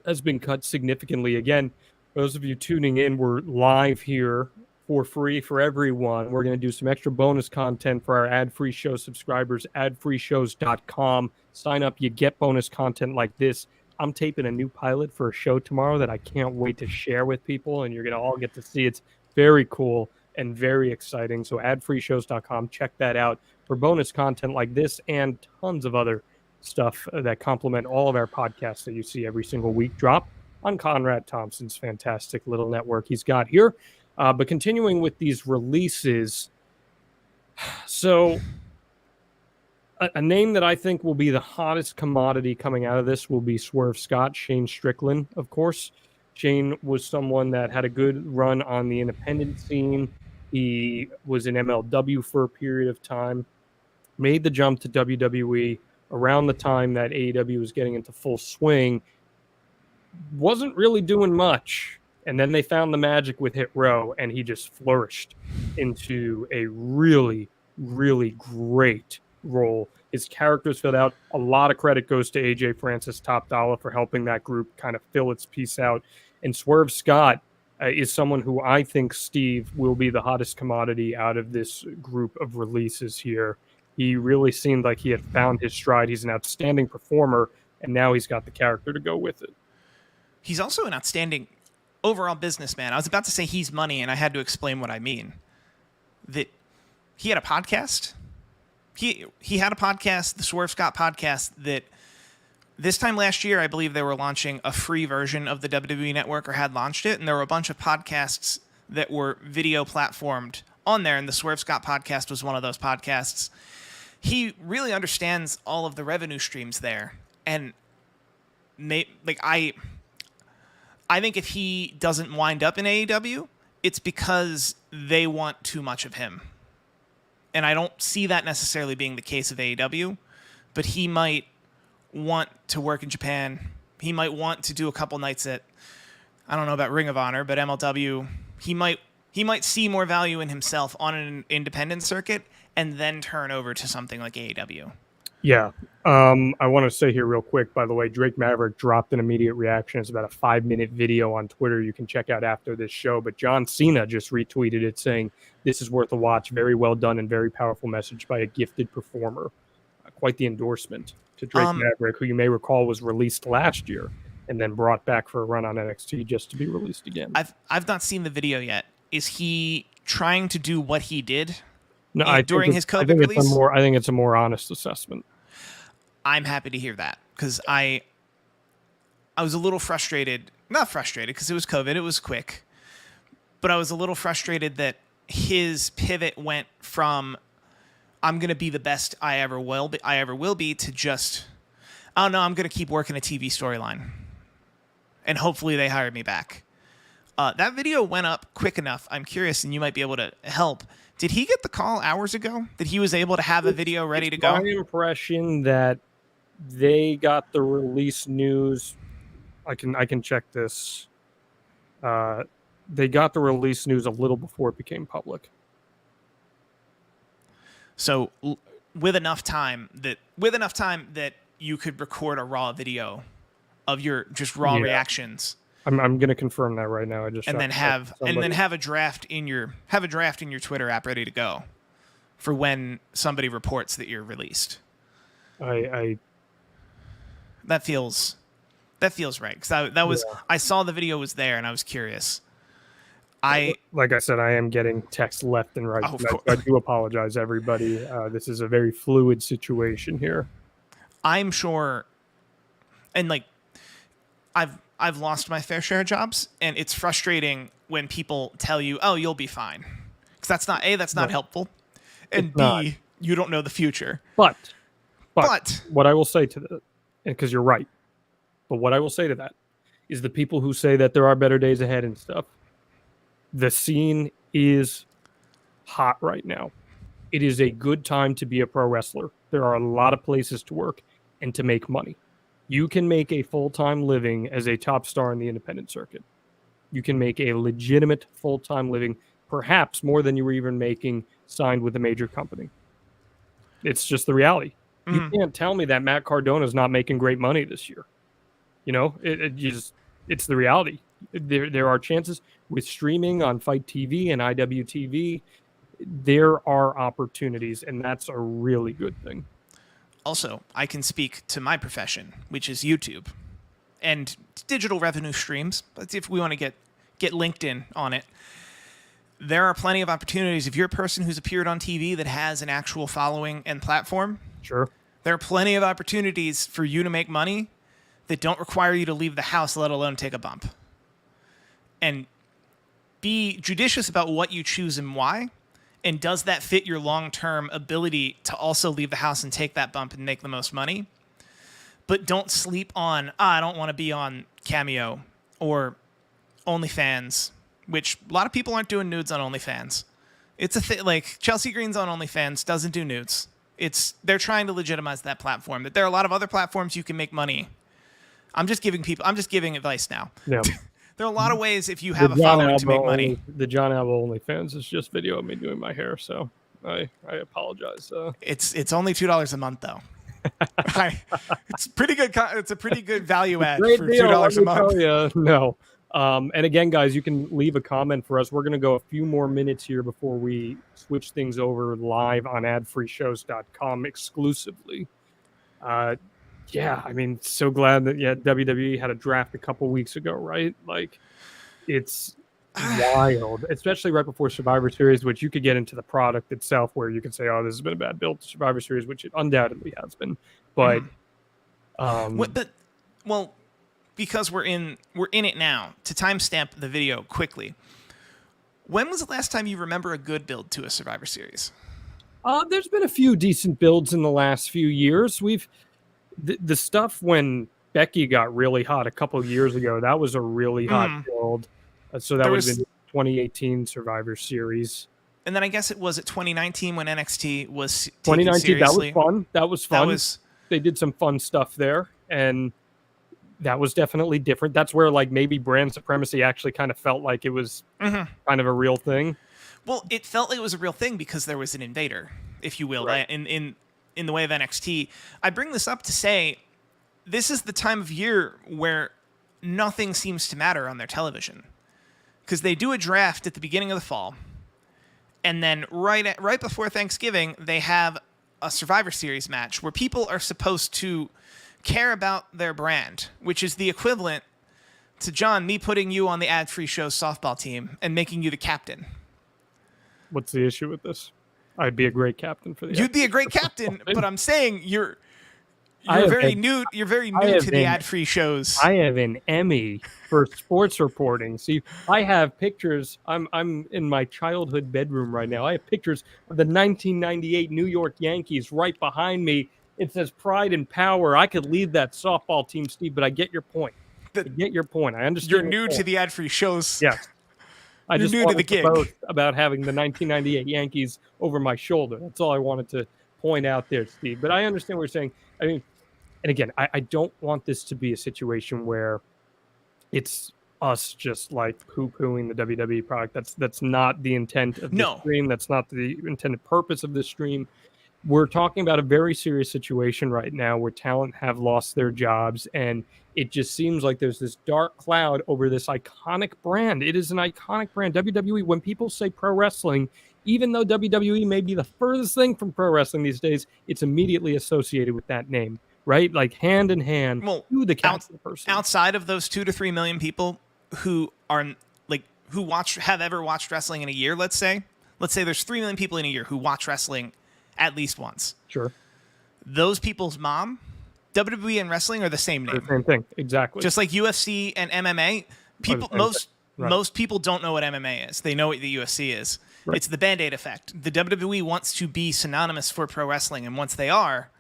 has been cut significantly. Again, for those of you tuning in, we're live here for free for everyone. We're going to do some extra bonus content for our ad-free show subscribers, adfreeshows.com. Sign up, you get bonus content like this. I'm taping a new pilot for a show tomorrow that I can't wait to share with people, and you're going to all get to see. It's very cool and very exciting. So adfreeshows.com, check that out for bonus content like this and tons of other stuff that complement all of our podcasts that you see every single week drop on Conrad Thompson's fantastic little network he's got here. But continuing with these releases, so a name that I think will be the hottest commodity coming out of this will be Swerve Scott, Shane Strickland, of course. Shane was someone that had a good run on the independent scene. He was in MLW for a period of time, made the jump to WWE around the time that AEW was getting into full swing. Wasn't really doing much. And then they found the magic with Hit Row, and he just flourished into a really, really great role. His characters filled out. A lot of credit goes to AJ Francis, Top Dolla, for helping that group kind of fill its piece out. And Swerve Scott is someone who I think, Steve, will be the hottest commodity out of this group of releases here. He really seemed like he had found his stride. He's an outstanding performer, and now he's got the character to go with it. He's also an outstanding overall businessman. I was about to say he's money, and I had to explain what I mean. That he had a podcast. He had a podcast, the Swerve Scott podcast, that this time last year, I believe they were launching a free version of the WWE Network, or had launched it, and there were a bunch of podcasts that were video platformed on there, and the Swerve Scott podcast was one of those podcasts. He really understands all of the revenue streams there, and I think if he doesn't wind up in AEW, it's because they want too much of him. And I don't see that necessarily being the case of AEW, but he might want to work in Japan. He might want to do a couple nights at I don't know about Ring of Honor, but MLW, he might see more value in himself on an independent circuit and then turn over to something like AEW. Yeah. I want to say here real quick, by the way, Drake Maverick dropped an immediate reaction. It's about a 5-minute video on Twitter you can check out after this show. But John Cena just retweeted it saying, "This is worth a watch. Very well done and very powerful message by a gifted performer." Quite the endorsement to Drake Maverick, who you may recall was released last year and then brought back for a run on NXT just to be released again. I've not seen the video yet. Is he trying to do what he did during his COVID release? I think it's a more honest assessment. I'm happy to hear that because I was a little frustrated. Not frustrated because it was COVID. It was quick. But I was a little frustrated that his pivot went from I'm going to be the best I ever will be to just, oh no, I'm going to keep working a TV storyline. And hopefully they hire me back. That video went up quick enough. I'm curious, and you might be able to help. Did he get the call hours ago that he was able to have a video ready to go? My impression that they got the release news. I can check this. They got the release news a little before it became public. So with enough time that you could record a raw video of your just raw reactions. I'm going to confirm that right now. And then have a draft in your Twitter app ready to go for when somebody reports that you're released. That feels right because I saw the video was there and I was curious. Like I said, I am getting texts left and right. I do apologize, everybody. This is a very fluid situation here. I'm sure, and like I've lost my fair share of jobs, and it's frustrating when people tell you, "Oh, you'll be fine," because that's not helpful, and B, you don't know the future. But what I will say to that, and because you're right, but what I will say to that is the people who say that there are better days ahead and stuff. The scene is hot right now. It is a good time to be a pro wrestler. There are a lot of places to work and to make money. You can make a full-time living as a top star in the independent circuit. You can make a legitimate full-time living, perhaps more than you were even making signed with a major company. It's just the reality. You can't tell me that Matt Cardona is not making great money this year. You know, it's the reality. There are chances with streaming on Fight TV and IWTV. There are opportunities, and that's a really good thing. Also, I can speak to my profession, which is YouTube and digital revenue streams. But if we want to get LinkedIn on it, there are plenty of opportunities. If you're a person who's appeared on TV that has an actual following and platform, sure, there are plenty of opportunities for you to make money that don't require you to leave the house, let alone take a bump. And be judicious about what you choose and why. And does that fit your long-term ability to also leave the house and take that bump and make the most money? But don't sleep on, I don't want to be on Cameo or OnlyFans, which a lot of people aren't doing nudes on OnlyFans. It's a thing, like Chelsea Green's on OnlyFans, doesn't do nudes. They're trying to legitimize that platform. That there are a lot of other platforms you can make money. I'm just giving advice now. Yeah. There are a lot of ways if you have a following to make money. The Jon Alba OnlyFans is just video of me doing my hair, so I apologize. It's only $2 a month though. It's pretty good. It's a pretty good value add for $2 a month. No. And again, guys, you can leave a comment for us. We're going to go a few more minutes here before we switch things over live on adfreeshows.com exclusively. Yeah, I mean, so glad that WWE had a draft a couple weeks ago, right? Like, it's wild, especially right before Survivor Series, which you could get into the product itself, where you could say, "Oh, this has been a bad build to Survivor Series," which it undoubtedly has been. But, because we're in it now. To timestamp the video quickly, when was the last time you remember a good build to a Survivor Series? There's been a few decent builds in the last few years. The stuff when Becky got really hot a couple of years ago, that was a really hot build. So that was in 2018 Survivor Series. And then I guess it was at 2019 when NXT was 2019. Seriously. That was fun. They did some fun stuff there. And that was definitely different. That's where like maybe brand supremacy actually kind of felt like it was kind of a real thing. Well, it felt like it was a real thing because there was an invader, if you will, right. in the way of NXT. I bring this up to say this is the time of year where nothing seems to matter on their television, because they do a draft at the beginning of the fall, and then right before Thanksgiving they have a Survivor Series match where people are supposed to care about their brand, which is the equivalent to, John, me putting you on the ad-free show softball team and making you the captain. What's the issue with this? I'd be a great captain for the. You'd be a great captain, but I'm saying you're very new to the ad-free shows. I have an Emmy for sports reporting. See, I have pictures. I'm in my childhood bedroom right now. I have pictures of the 1998 New York Yankees right behind me. It says pride and power. I could lead that softball team, Steve, but I get your point. I understand. You're new to the ad-free shows. Yes. I just new to the gig about having the 1998 Yankees over my shoulder. That's all I wanted to point out there, Steve. But I understand what you're saying. I mean, and again, I don't want this to be a situation where it's us just like poo-pooing the WWE product. That's not the intent of the stream. That's not the intended purpose of this stream. We're talking about a very serious situation right now where talent have lost their jobs, and it just seems like there's this dark cloud over this iconic brand. It is an iconic brand. WWE, when people say pro wrestling, even though WWE may be the furthest thing from pro wrestling these days, it's immediately associated with that name, right? Like hand in hand to the captain person. Outside of those 2 to 3 million people who are like have ever watched wrestling in a year, let's say there's 3 million people in a year who watch wrestling at least once. Sure. Those people's mom, WWE and wrestling are the same name. The same thing, exactly. Just like UFC and MMA, most people don't know what MMA is. They know what the UFC is. Right. It's the Band-Aid effect. The WWE wants to be synonymous for pro wrestling, and once they are,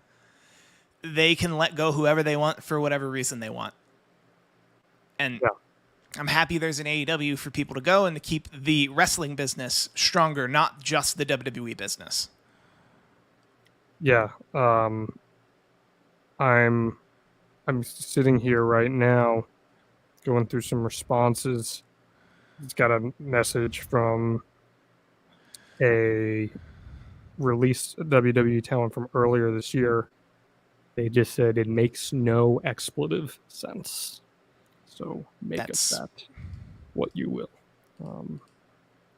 they can let go whoever they want for whatever reason they want. And I'm happy there's an AEW for people to go and to keep the wrestling business stronger, not just the WWE business. Yeah, I'm sitting here right now going through some responses. It's got a message from a released WWE talent from earlier this year. They just said it makes no expletive sense. So make of that what you will. And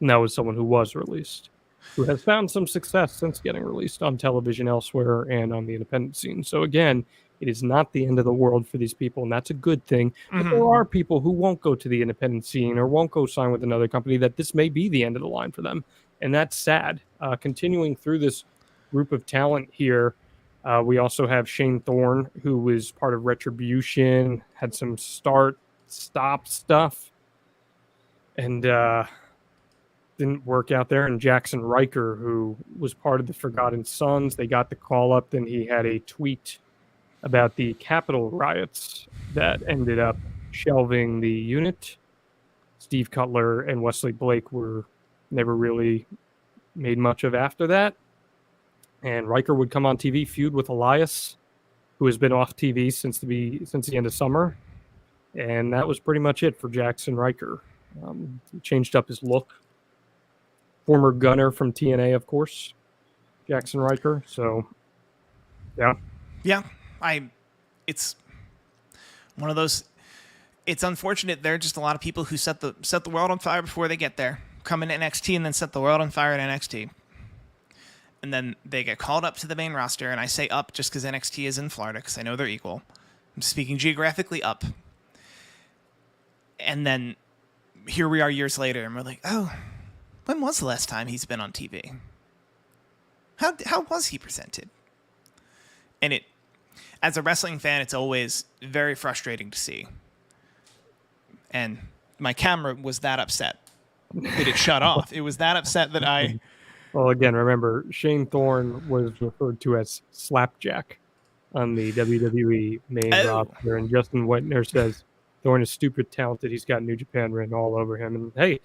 that was someone who was released, who has found some success since getting released on television elsewhere and on the independent scene. So again, it is not the end of the world for these people, and that's a good thing. But there are people who won't go to the independent scene or won't go sign with another company that this may be the end of the line for them, and that's sad. Continuing through this group of talent here, we also have Shane Thorne, who was part of Retribution, had some start-stop stuff, and didn't work out there. And Jaxson Ryker, who was part of the Forgotten Sons, they got the call up. Then he had a tweet about the Capitol riots that ended up shelving the unit. Steve Cutler and Wesley Blake were never really made much of after that. And Ryker would come on TV, feud with Elias, who has been off TV since the end of summer. And that was pretty much it for Jaxson Ryker. He changed up his look. Former gunner from TNA, of course, Jaxson Ryker. So, yeah. It's one of those. It's unfortunate. There are just a lot of people who set the world on fire before they get there. Come in NXT and then set the world on fire at NXT, and then they get called up to the main roster. And I say up just because NXT is in Florida, because I know they're equal. I'm speaking geographically up. And then here we are years later, and we're like, oh, when was the last time he's been on TV? How was he presented? And it, as a wrestling fan, it's always very frustrating to see. And my camera was that upset that it shut off. It was that upset that I... Well, again, remember, Shane Thorne was referred to as Slapjack on the WWE main roster. And Justin Whitner says Thorne is stupid talented. He's got New Japan written all over him. And hey,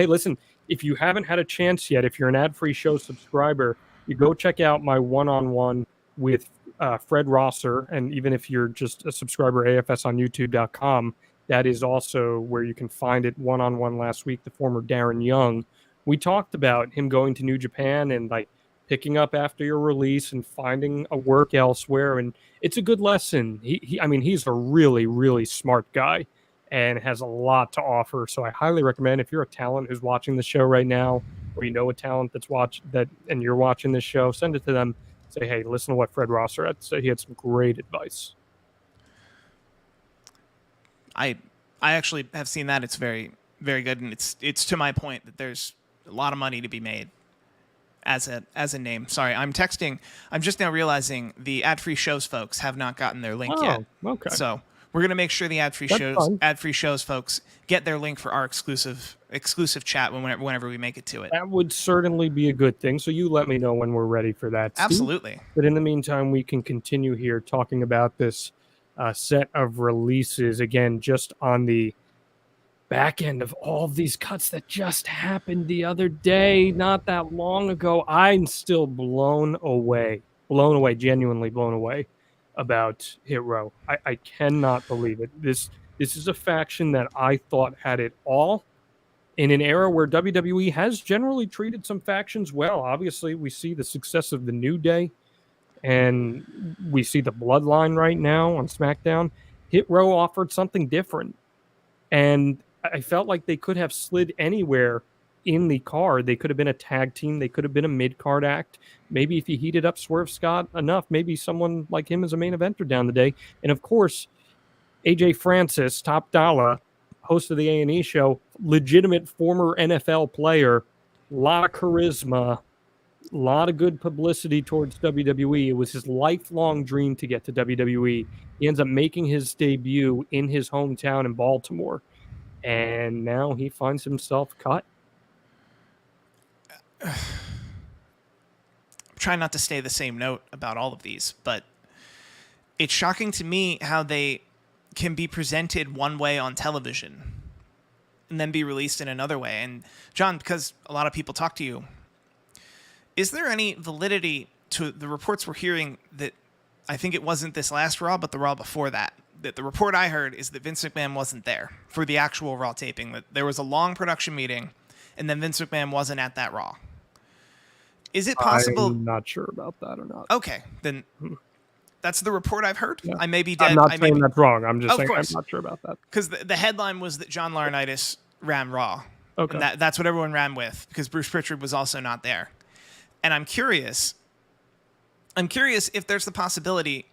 listen, if you haven't had a chance yet, if you're an ad-free show subscriber, you go check out my one-on-one with Fred Rosser, and even if you're just a subscriber, AFS on YouTube.com, that is also where you can find it one-on-one last week, the former Darren Young. We talked about him going to New Japan and like picking up after your release and finding a work elsewhere. And it's a good lesson. I mean, he's a really, really smart guy and has a lot to offer. So I highly recommend, if you're a talent who's watching the show right now, or you know a talent that's and you're watching this show, send it to them. Say, hey, listen to what Fred Rosser had to say. He had some great advice. I actually have seen that. It's very, very good, and it's to my point that there's a lot of money to be made as a name. Sorry, I'm texting. I'm just now realizing the ad-free shows folks have not gotten their link yet. Okay. So we're gonna make sure the ad-free shows folks get their link for our exclusive chat whenever we make it to it. That would certainly be a good thing. So you let me know when we're ready for that, Steve. Absolutely. But in the meantime, we can continue here talking about this set of releases, again, just on the back end of all of these cuts that just happened the other day, not that long ago. I'm still blown away, genuinely blown away about Hit Row. I cannot believe it. This is a faction that I thought had it all in an era where WWE has generally treated some factions well. Obviously, we see the success of the New Day, and we see the Bloodline right now on SmackDown. Hit Row offered something different, and I felt like they could have slid anywhere in the card. They could have been a tag team. They could have been a mid-card act. Maybe if he heated up Swerve Scott enough, maybe someone like him as a main eventer down the day. And of course, AJ Francis, Top Dolla, host of the A&E show, legitimate former NFL player, a lot of charisma, a lot of good publicity towards WWE. It was his lifelong dream to get to WWE. He ends up making his debut in his hometown in Baltimore, and now he finds himself cut. I'm trying not to stay the same note about all of these, but it's shocking to me how they can be presented one way on television and then be released in another way. And John, because a lot of people talk to you, is there any validity to the reports we're hearing that, I think it wasn't this last Raw, but the Raw before that the report I heard is that Vince McMahon wasn't there for the actual Raw taping, that there was a long production meeting and then Vince McMahon wasn't at that Raw? Is it possible? I'm not sure about that or not. Okay, then that's the report I've heard. Yeah. I may be dead. I'm not saying that's wrong. I'm just saying course. I'm not sure about that. Because the headline was that John Laurinaitis ran Raw. Okay. And that's what everyone ran with, because Bruce Pritchard was also not there. And I'm curious if there's the possibility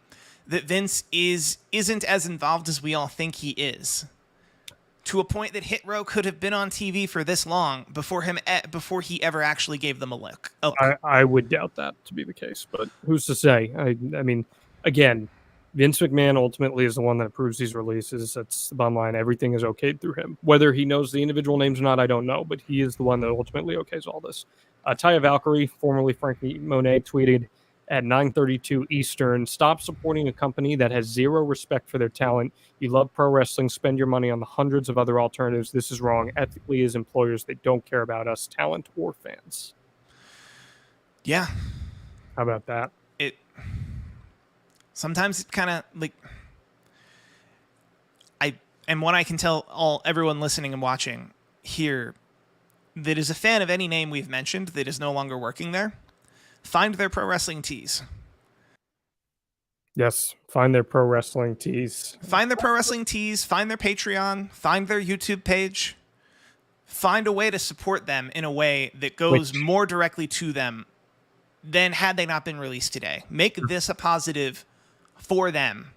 that Vince isn't as involved as we all think he is, to a point that Hit Row could have been on TV for this long before he ever actually gave them a look. I would doubt that to be the case, but who's to say? I mean, again, Vince McMahon ultimately is the one that approves these releases. That's the bottom line. Everything is okayed through him. Whether he knows the individual names or not, I don't know, but he is the one that ultimately okays all this. Taya Valkyrie, formerly Frankie Monet, tweeted at 9:32 Eastern, "Stop supporting a company that has zero respect for their talent. You love pro wrestling, spend your money on the hundreds of other alternatives. This is wrong. Ethically, as employers, they don't care about us, talent or fans." Yeah. How about that? Sometimes it kind of like, and what I can tell everyone listening and watching here that is a fan of any name we've mentioned that is no longer working there, find their pro wrestling tees. Yes, find their pro wrestling tees. Find their pro wrestling tees, find their Patreon, find their YouTube page. Find a way to support them in a way that goes more directly to them than had they not been released today. Make this a positive for them.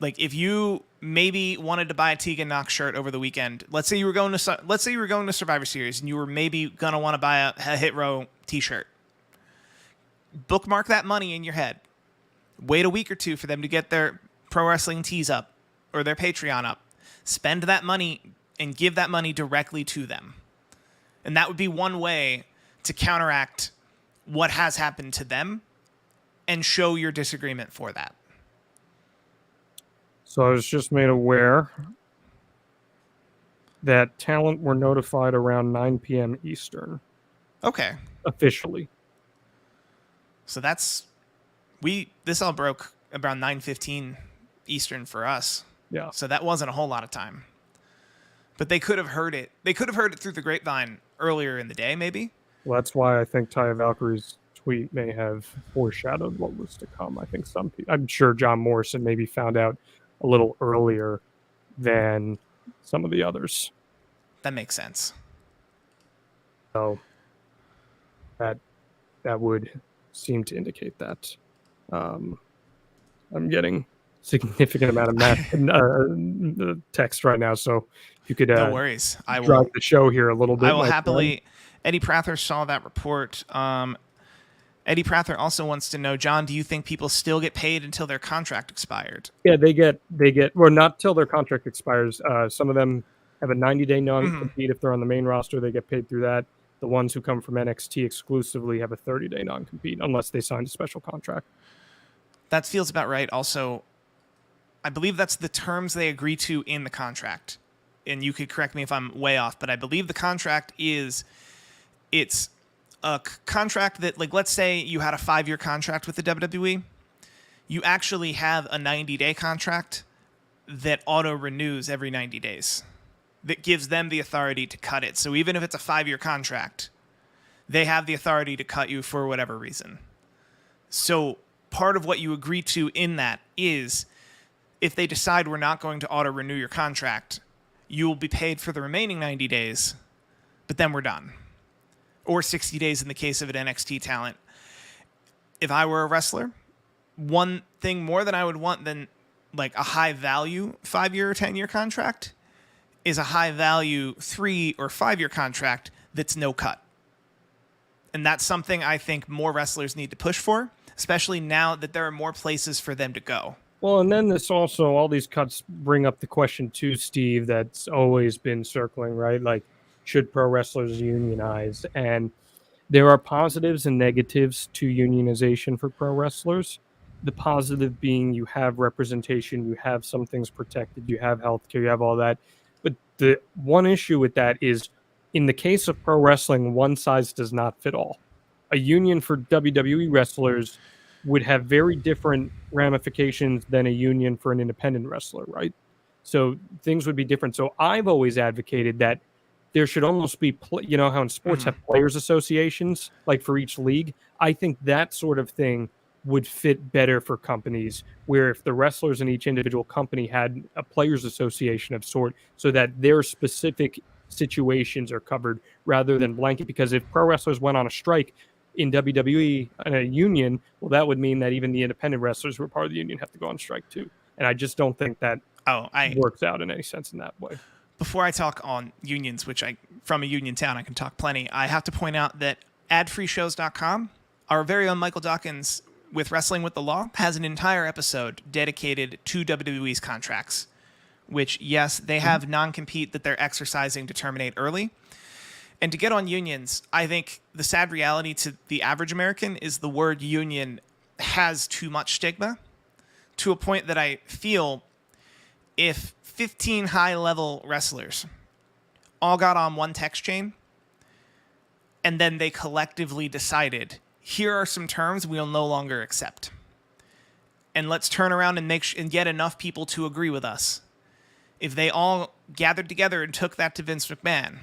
Like, if you maybe wanted to buy a Tegan Knox shirt over the weekend, let's say you were going to Survivor Series and you were maybe gonna want to buy a Hit Row t-shirt. Bookmark that money in your head. Wait a week or two for them to get their pro wrestling tees up or their Patreon up. Spend that money and give that money directly to them. And that would be one way to counteract what has happened to them and show your disagreement for that. So I was just made aware that talent were notified around 9 p.m. Eastern. Okay. Officially. So that's This all broke around 9:15 Eastern for us. Yeah. So that wasn't a whole lot of time. But they could have heard it. They could have heard it through the grapevine earlier in the day, maybe. Well, that's why I think Taya Valkyrie's tweet may have foreshadowed what was to come. I think some people, I'm sure John Morrison maybe found out a little earlier than some of the others. That makes sense. So that would seem to indicate that. I'm getting significant amount of text right now, so if you could no worries. I will drive the show here a little bit. I will happily. Eddie Prather saw that report. Eddie Prather also wants to know, John, do you think people still get paid until their contract expired? Yeah, they get well, not till their contract expires. Some of them have a 90-day non-compete. If they're on the main roster, they get paid through that. The ones who come from NXT exclusively have a 30-day non-compete unless they signed a special contract. That feels about right. Also, I believe that's the terms they agree to in the contract. And you could correct me if I'm way off, but I believe the contract it's a contract that, like, let's say you had a 5-year contract with the WWE. You actually have a 90-day contract that auto-renews every 90 days. That gives them the authority to cut it. So even if it's a 5-year contract, they have the authority to cut you for whatever reason. So part of what you agree to in that is if they decide we're not going to auto-renew your contract, you will be paid for the remaining 90 days, but then we're done. Or 60 days in the case of an NXT talent. If I were a wrestler, one thing more than I would want than like a high-value 5-year or 10-year contract is a high-value 3 or 5-year contract that's no cut. And that's something I think more wrestlers need to push for, especially now that there are more places for them to go. Well, and then this also, all these cuts bring up the question too, Steve, that's always been circling, right? Like, should pro wrestlers unionize? And there are positives and negatives to unionization for pro wrestlers. The positive being you have representation, you have some things protected, you have healthcare, you have all that. But the one issue with that is, in the case of pro wrestling, one size does not fit all. A union for WWE wrestlers would have very different ramifications than a union for an independent wrestler, right? So things would be different. So I've always advocated that there should almost be, you know, how in sports have players associations, like for each league. I think that sort of thing would fit better for companies, where if the wrestlers in each individual company had a players association of sort, so that their specific situations are covered rather than blanket. Because if pro wrestlers went on a strike in WWE in a union, well, that would mean that even the independent wrestlers who are part of the union have to go on strike too. And I just don't think that works out in any sense in that way. Before I talk on unions, which from a union town, I can talk plenty, I have to point out that adfreeshows.com, our very own Michael Dawkins with Wrestling with the Law, has an entire episode dedicated to WWE's contracts, which, yes, they have non-compete that they're exercising to terminate early. And to get on unions, I think the sad reality to the average American is the word union has too much stigma, to a point that I feel if 15 high-level wrestlers all got on one text chain and then they collectively decided, here are some terms we'll no longer accept, and let's turn around and and get enough people to agree with us. If they all gathered together and took that to Vince McMahon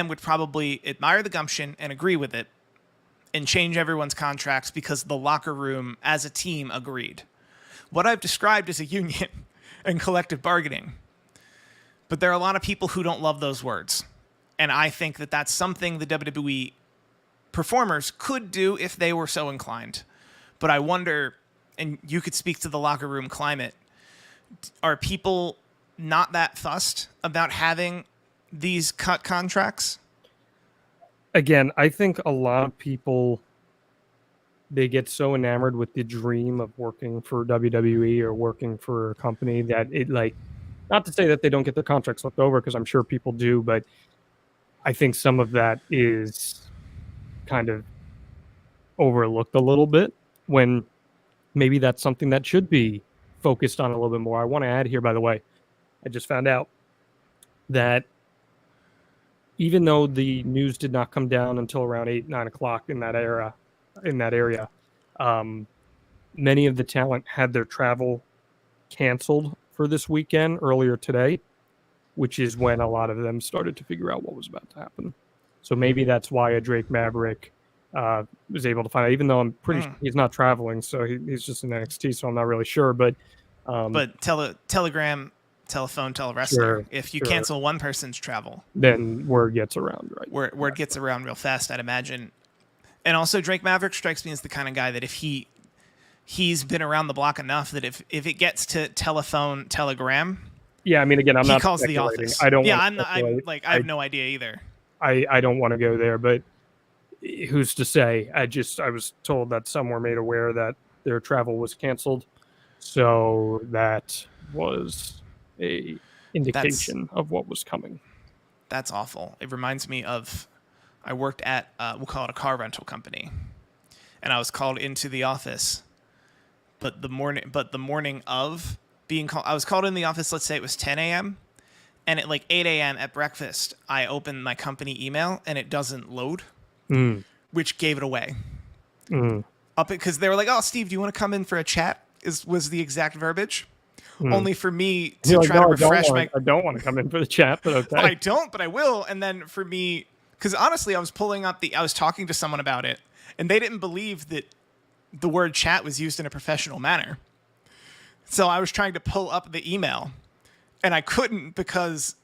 would probably admire the gumption and agree with it and change everyone's contracts because the locker room as a team agreed. What I've described is a union and collective bargaining. But there are a lot of people who don't love those words. And I think that that's something the WWE performers could do if they were so inclined. But I wonder, and you could speak to the locker room climate, are people not that fussed about having these cut contracts? Again, I think a lot of people, they get so enamored with the dream of working for WWE or working for a company that it, like, not to say that they don't get their contracts looked over, because I'm sure people do, but I think some of that is kind of overlooked a little bit when maybe that's something that should be focused on a little bit more. I want to add here, by the way, I just found out that even though the news did not come down until around 8-9 o'clock in that area, Many of the talent had their travel canceled for this weekend earlier today, which is when a lot of them started to figure out what was about to happen. So maybe that's why a Drake Maverick was able to find out, even though I'm pretty sure he's not traveling, so he's just in NXT, so I'm not really sure. But telephone, telewrestling. Sure, if you cancel one person's travel, then word gets around, right? Word gets around real fast, I'd imagine. And also, Drake Maverick strikes me as the kind of guy that if he's been around the block enough that if it gets to telegram, yeah, I mean, again, he calls the office. I don't. Yeah, I have no idea either. I don't want to go there, but who's to say? I was told that some were made aware that their travel was canceled, so that was a indication of what was coming. That's awful. It reminds me of I worked at we'll call it a car rental company, and I was called into the office, but the morning of being called, I was called in the office. Let's say it was 10 a.m. and at like 8 a.m. at breakfast, I opened my company email and it doesn't load, which gave it away. Because they were like, "Oh, Steve, do you want to come in for a chat?" Was the exact verbiage. Only for me to try to refresh I don't want to come in for the chat, but okay. I don't, but I will. And then for me, because honestly, I was talking to someone about it, and they didn't believe that the word chat was used in a professional manner. So I was trying to pull up the email, and I couldn't because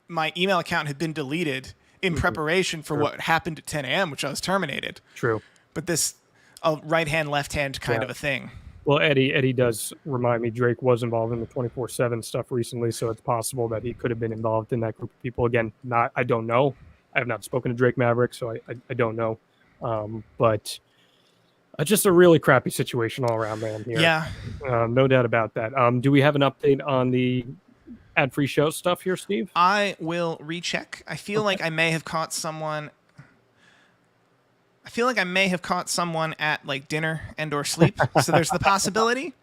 my email account had been deleted in preparation for what happened at 10 a.m., which I was terminated. True. But this right hand, left hand kind of a thing. Well, Eddie does remind me Drake was involved in the 24/7 stuff recently, so it's possible that he could have been involved in that group of people. Again, I don't know. I have not spoken to Drake Maverick, so I don't know. But just a really crappy situation all around, man. Here. Yeah. No doubt about that. Do we have an update on the ad-free show stuff here, Steve? I will recheck. I feel like I may have caught someone at like dinner and or sleep. So there's the possibility.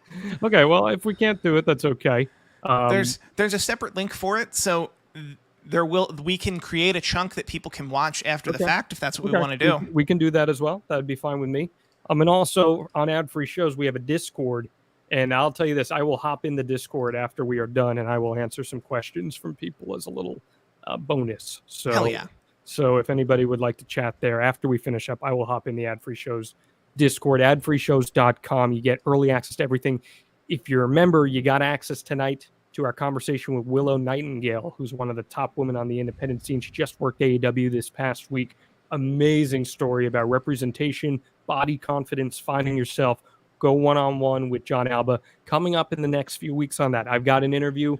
Okay, well, if we can't do it, that's okay. There's a separate link for it, so we can create a chunk that people can watch after the fact if that's what we want to do. We can do that as well. That'd be fine with me. And also on ad-free shows, we have a Discord, and I'll tell you this: I will hop in the Discord after we are done, and I will answer some questions from people as a little bonus. So, hell yeah. So if anybody would like to chat there after we finish up, I will hop in the ad-free shows Discord, adfreeshows.com. You get early access to everything. If you're a member, you got access tonight to our conversation with Willow Nightingale, who's one of the top women on the independent scene. She just worked AEW this past week. Amazing story about representation, body confidence, finding yourself. Go one-on-one with Jon Alba. Coming up in the next few weeks on that, I've got an interview.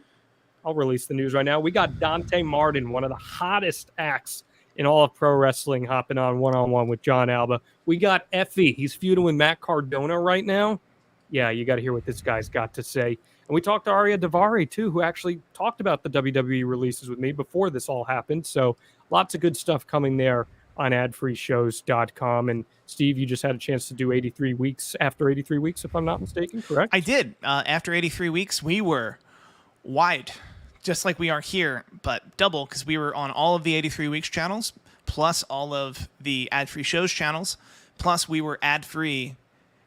I'll release the news right now. We got Dante Martin, one of the hottest acts in all of pro wrestling, hopping on one-on-one with Jon Alba. We got Effie. He's feuding with Matt Cardona right now. Yeah, you got to hear what this guy's got to say. And we talked to Aria Davari, too, who actually talked about the WWE releases with me before this all happened. So lots of good stuff coming there on adfreeshows.com. And Steve, you just had a chance to do 83 weeks after 83 weeks, if I'm not mistaken, correct? I did. After 83 weeks, we were wide, just like we are here, but double, because we were on all of the 83 weeks channels, plus all of the ad-free shows channels, plus we were ad-free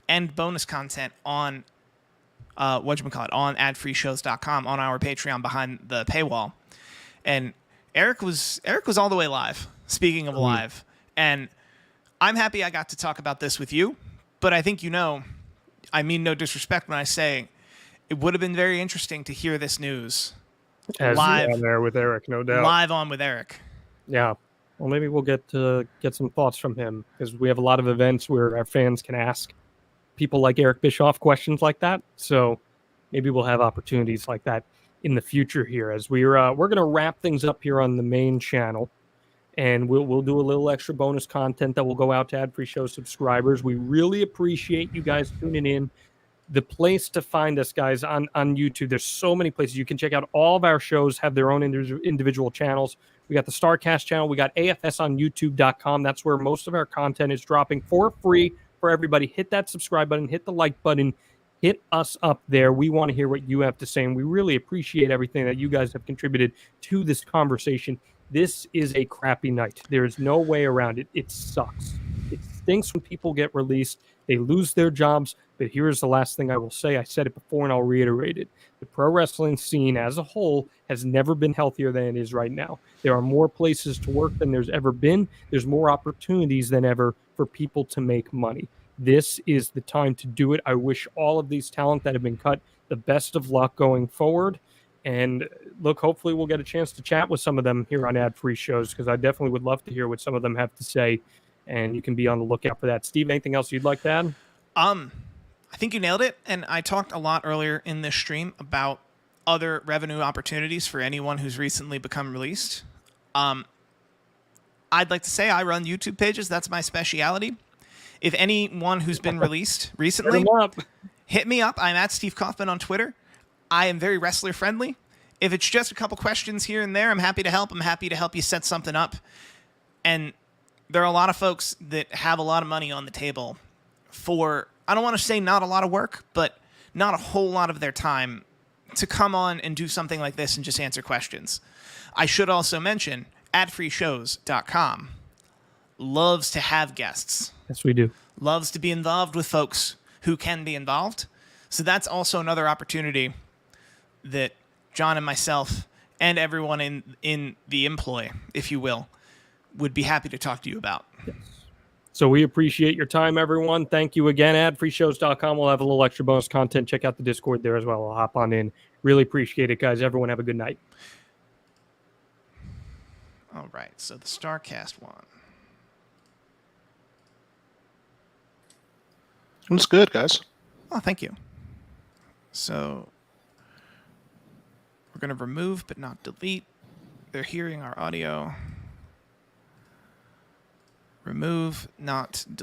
and bonus content on on adfreeshows.com, on our Patreon behind the paywall. And Eric was all the way live, speaking of live. And I'm happy I got to talk about this with you, but I think I mean no disrespect when I say it would have been very interesting to hear this news live on there with Eric, no doubt. Live on with Eric. Yeah. Well, maybe we'll get some thoughts from him, because we have a lot of events where our fans can ask people like Eric Bischoff questions like that. So maybe we'll have opportunities like that in the future here, as we're going to wrap things up here on the main channel, and we'll do a little extra bonus content that will go out to ad-free show subscribers. We really appreciate you guys tuning in. The place to find us, guys, on YouTube, there's so many places. You can check out all of our shows, have their own individual channels. We got the StarCast channel. We got AFS on YouTube.com. That's where most of our content is dropping for free for everybody. Hit that subscribe button. Hit the like button. Hit us up there. We want to hear what you have to say, and we really appreciate everything that you guys have contributed to this conversation. This is a crappy night. There is no way around it. It sucks. It stinks when people get released. They lose their jobs. But here's the last thing I will say. I said it before and I'll reiterate it. The pro wrestling scene as a whole has never been healthier than it is right now. There are more places to work than there's ever been. There's more opportunities than ever for people to make money. This is the time to do it. I wish all of these talent that have been cut the best of luck going forward. And look, hopefully we'll get a chance to chat with some of them here on ad-free shows, because I definitely would love to hear what some of them have to say. And you can be on the lookout for that. Steve, anything else you'd like to add? I think you nailed it. And I talked a lot earlier in this stream about other revenue opportunities for anyone who's recently become released. I'd like to say I run YouTube pages. That's my speciality. If anyone who's been released recently, hit me up. I'm at Steve Kaufmann on Twitter. I am very wrestler friendly. If it's just a couple questions here and there, I'm happy to help. I'm happy to help you set something up. And there are a lot of folks that have a lot of money on the table for, I don't want to say not a lot of work, but not a whole lot of their time to come on and do something like this and just answer questions. I should also mention adfreeshows.com loves to have guests. Yes, we do. Loves to be involved with folks who can be involved. So that's also another opportunity that John and myself and everyone in the employ, if you will, would be happy to talk to you about. Yes. So we appreciate your time, everyone. Thank you again. Adfreeshows.com. We'll have a little extra bonus content. Check out the Discord there as well. I'll hop on in. Really appreciate it, guys. Everyone have a good night. All right. So the StarCast one. It's good, guys. Oh, thank you. So we're going to remove but not delete. They're hearing our audio. Remove, not delete.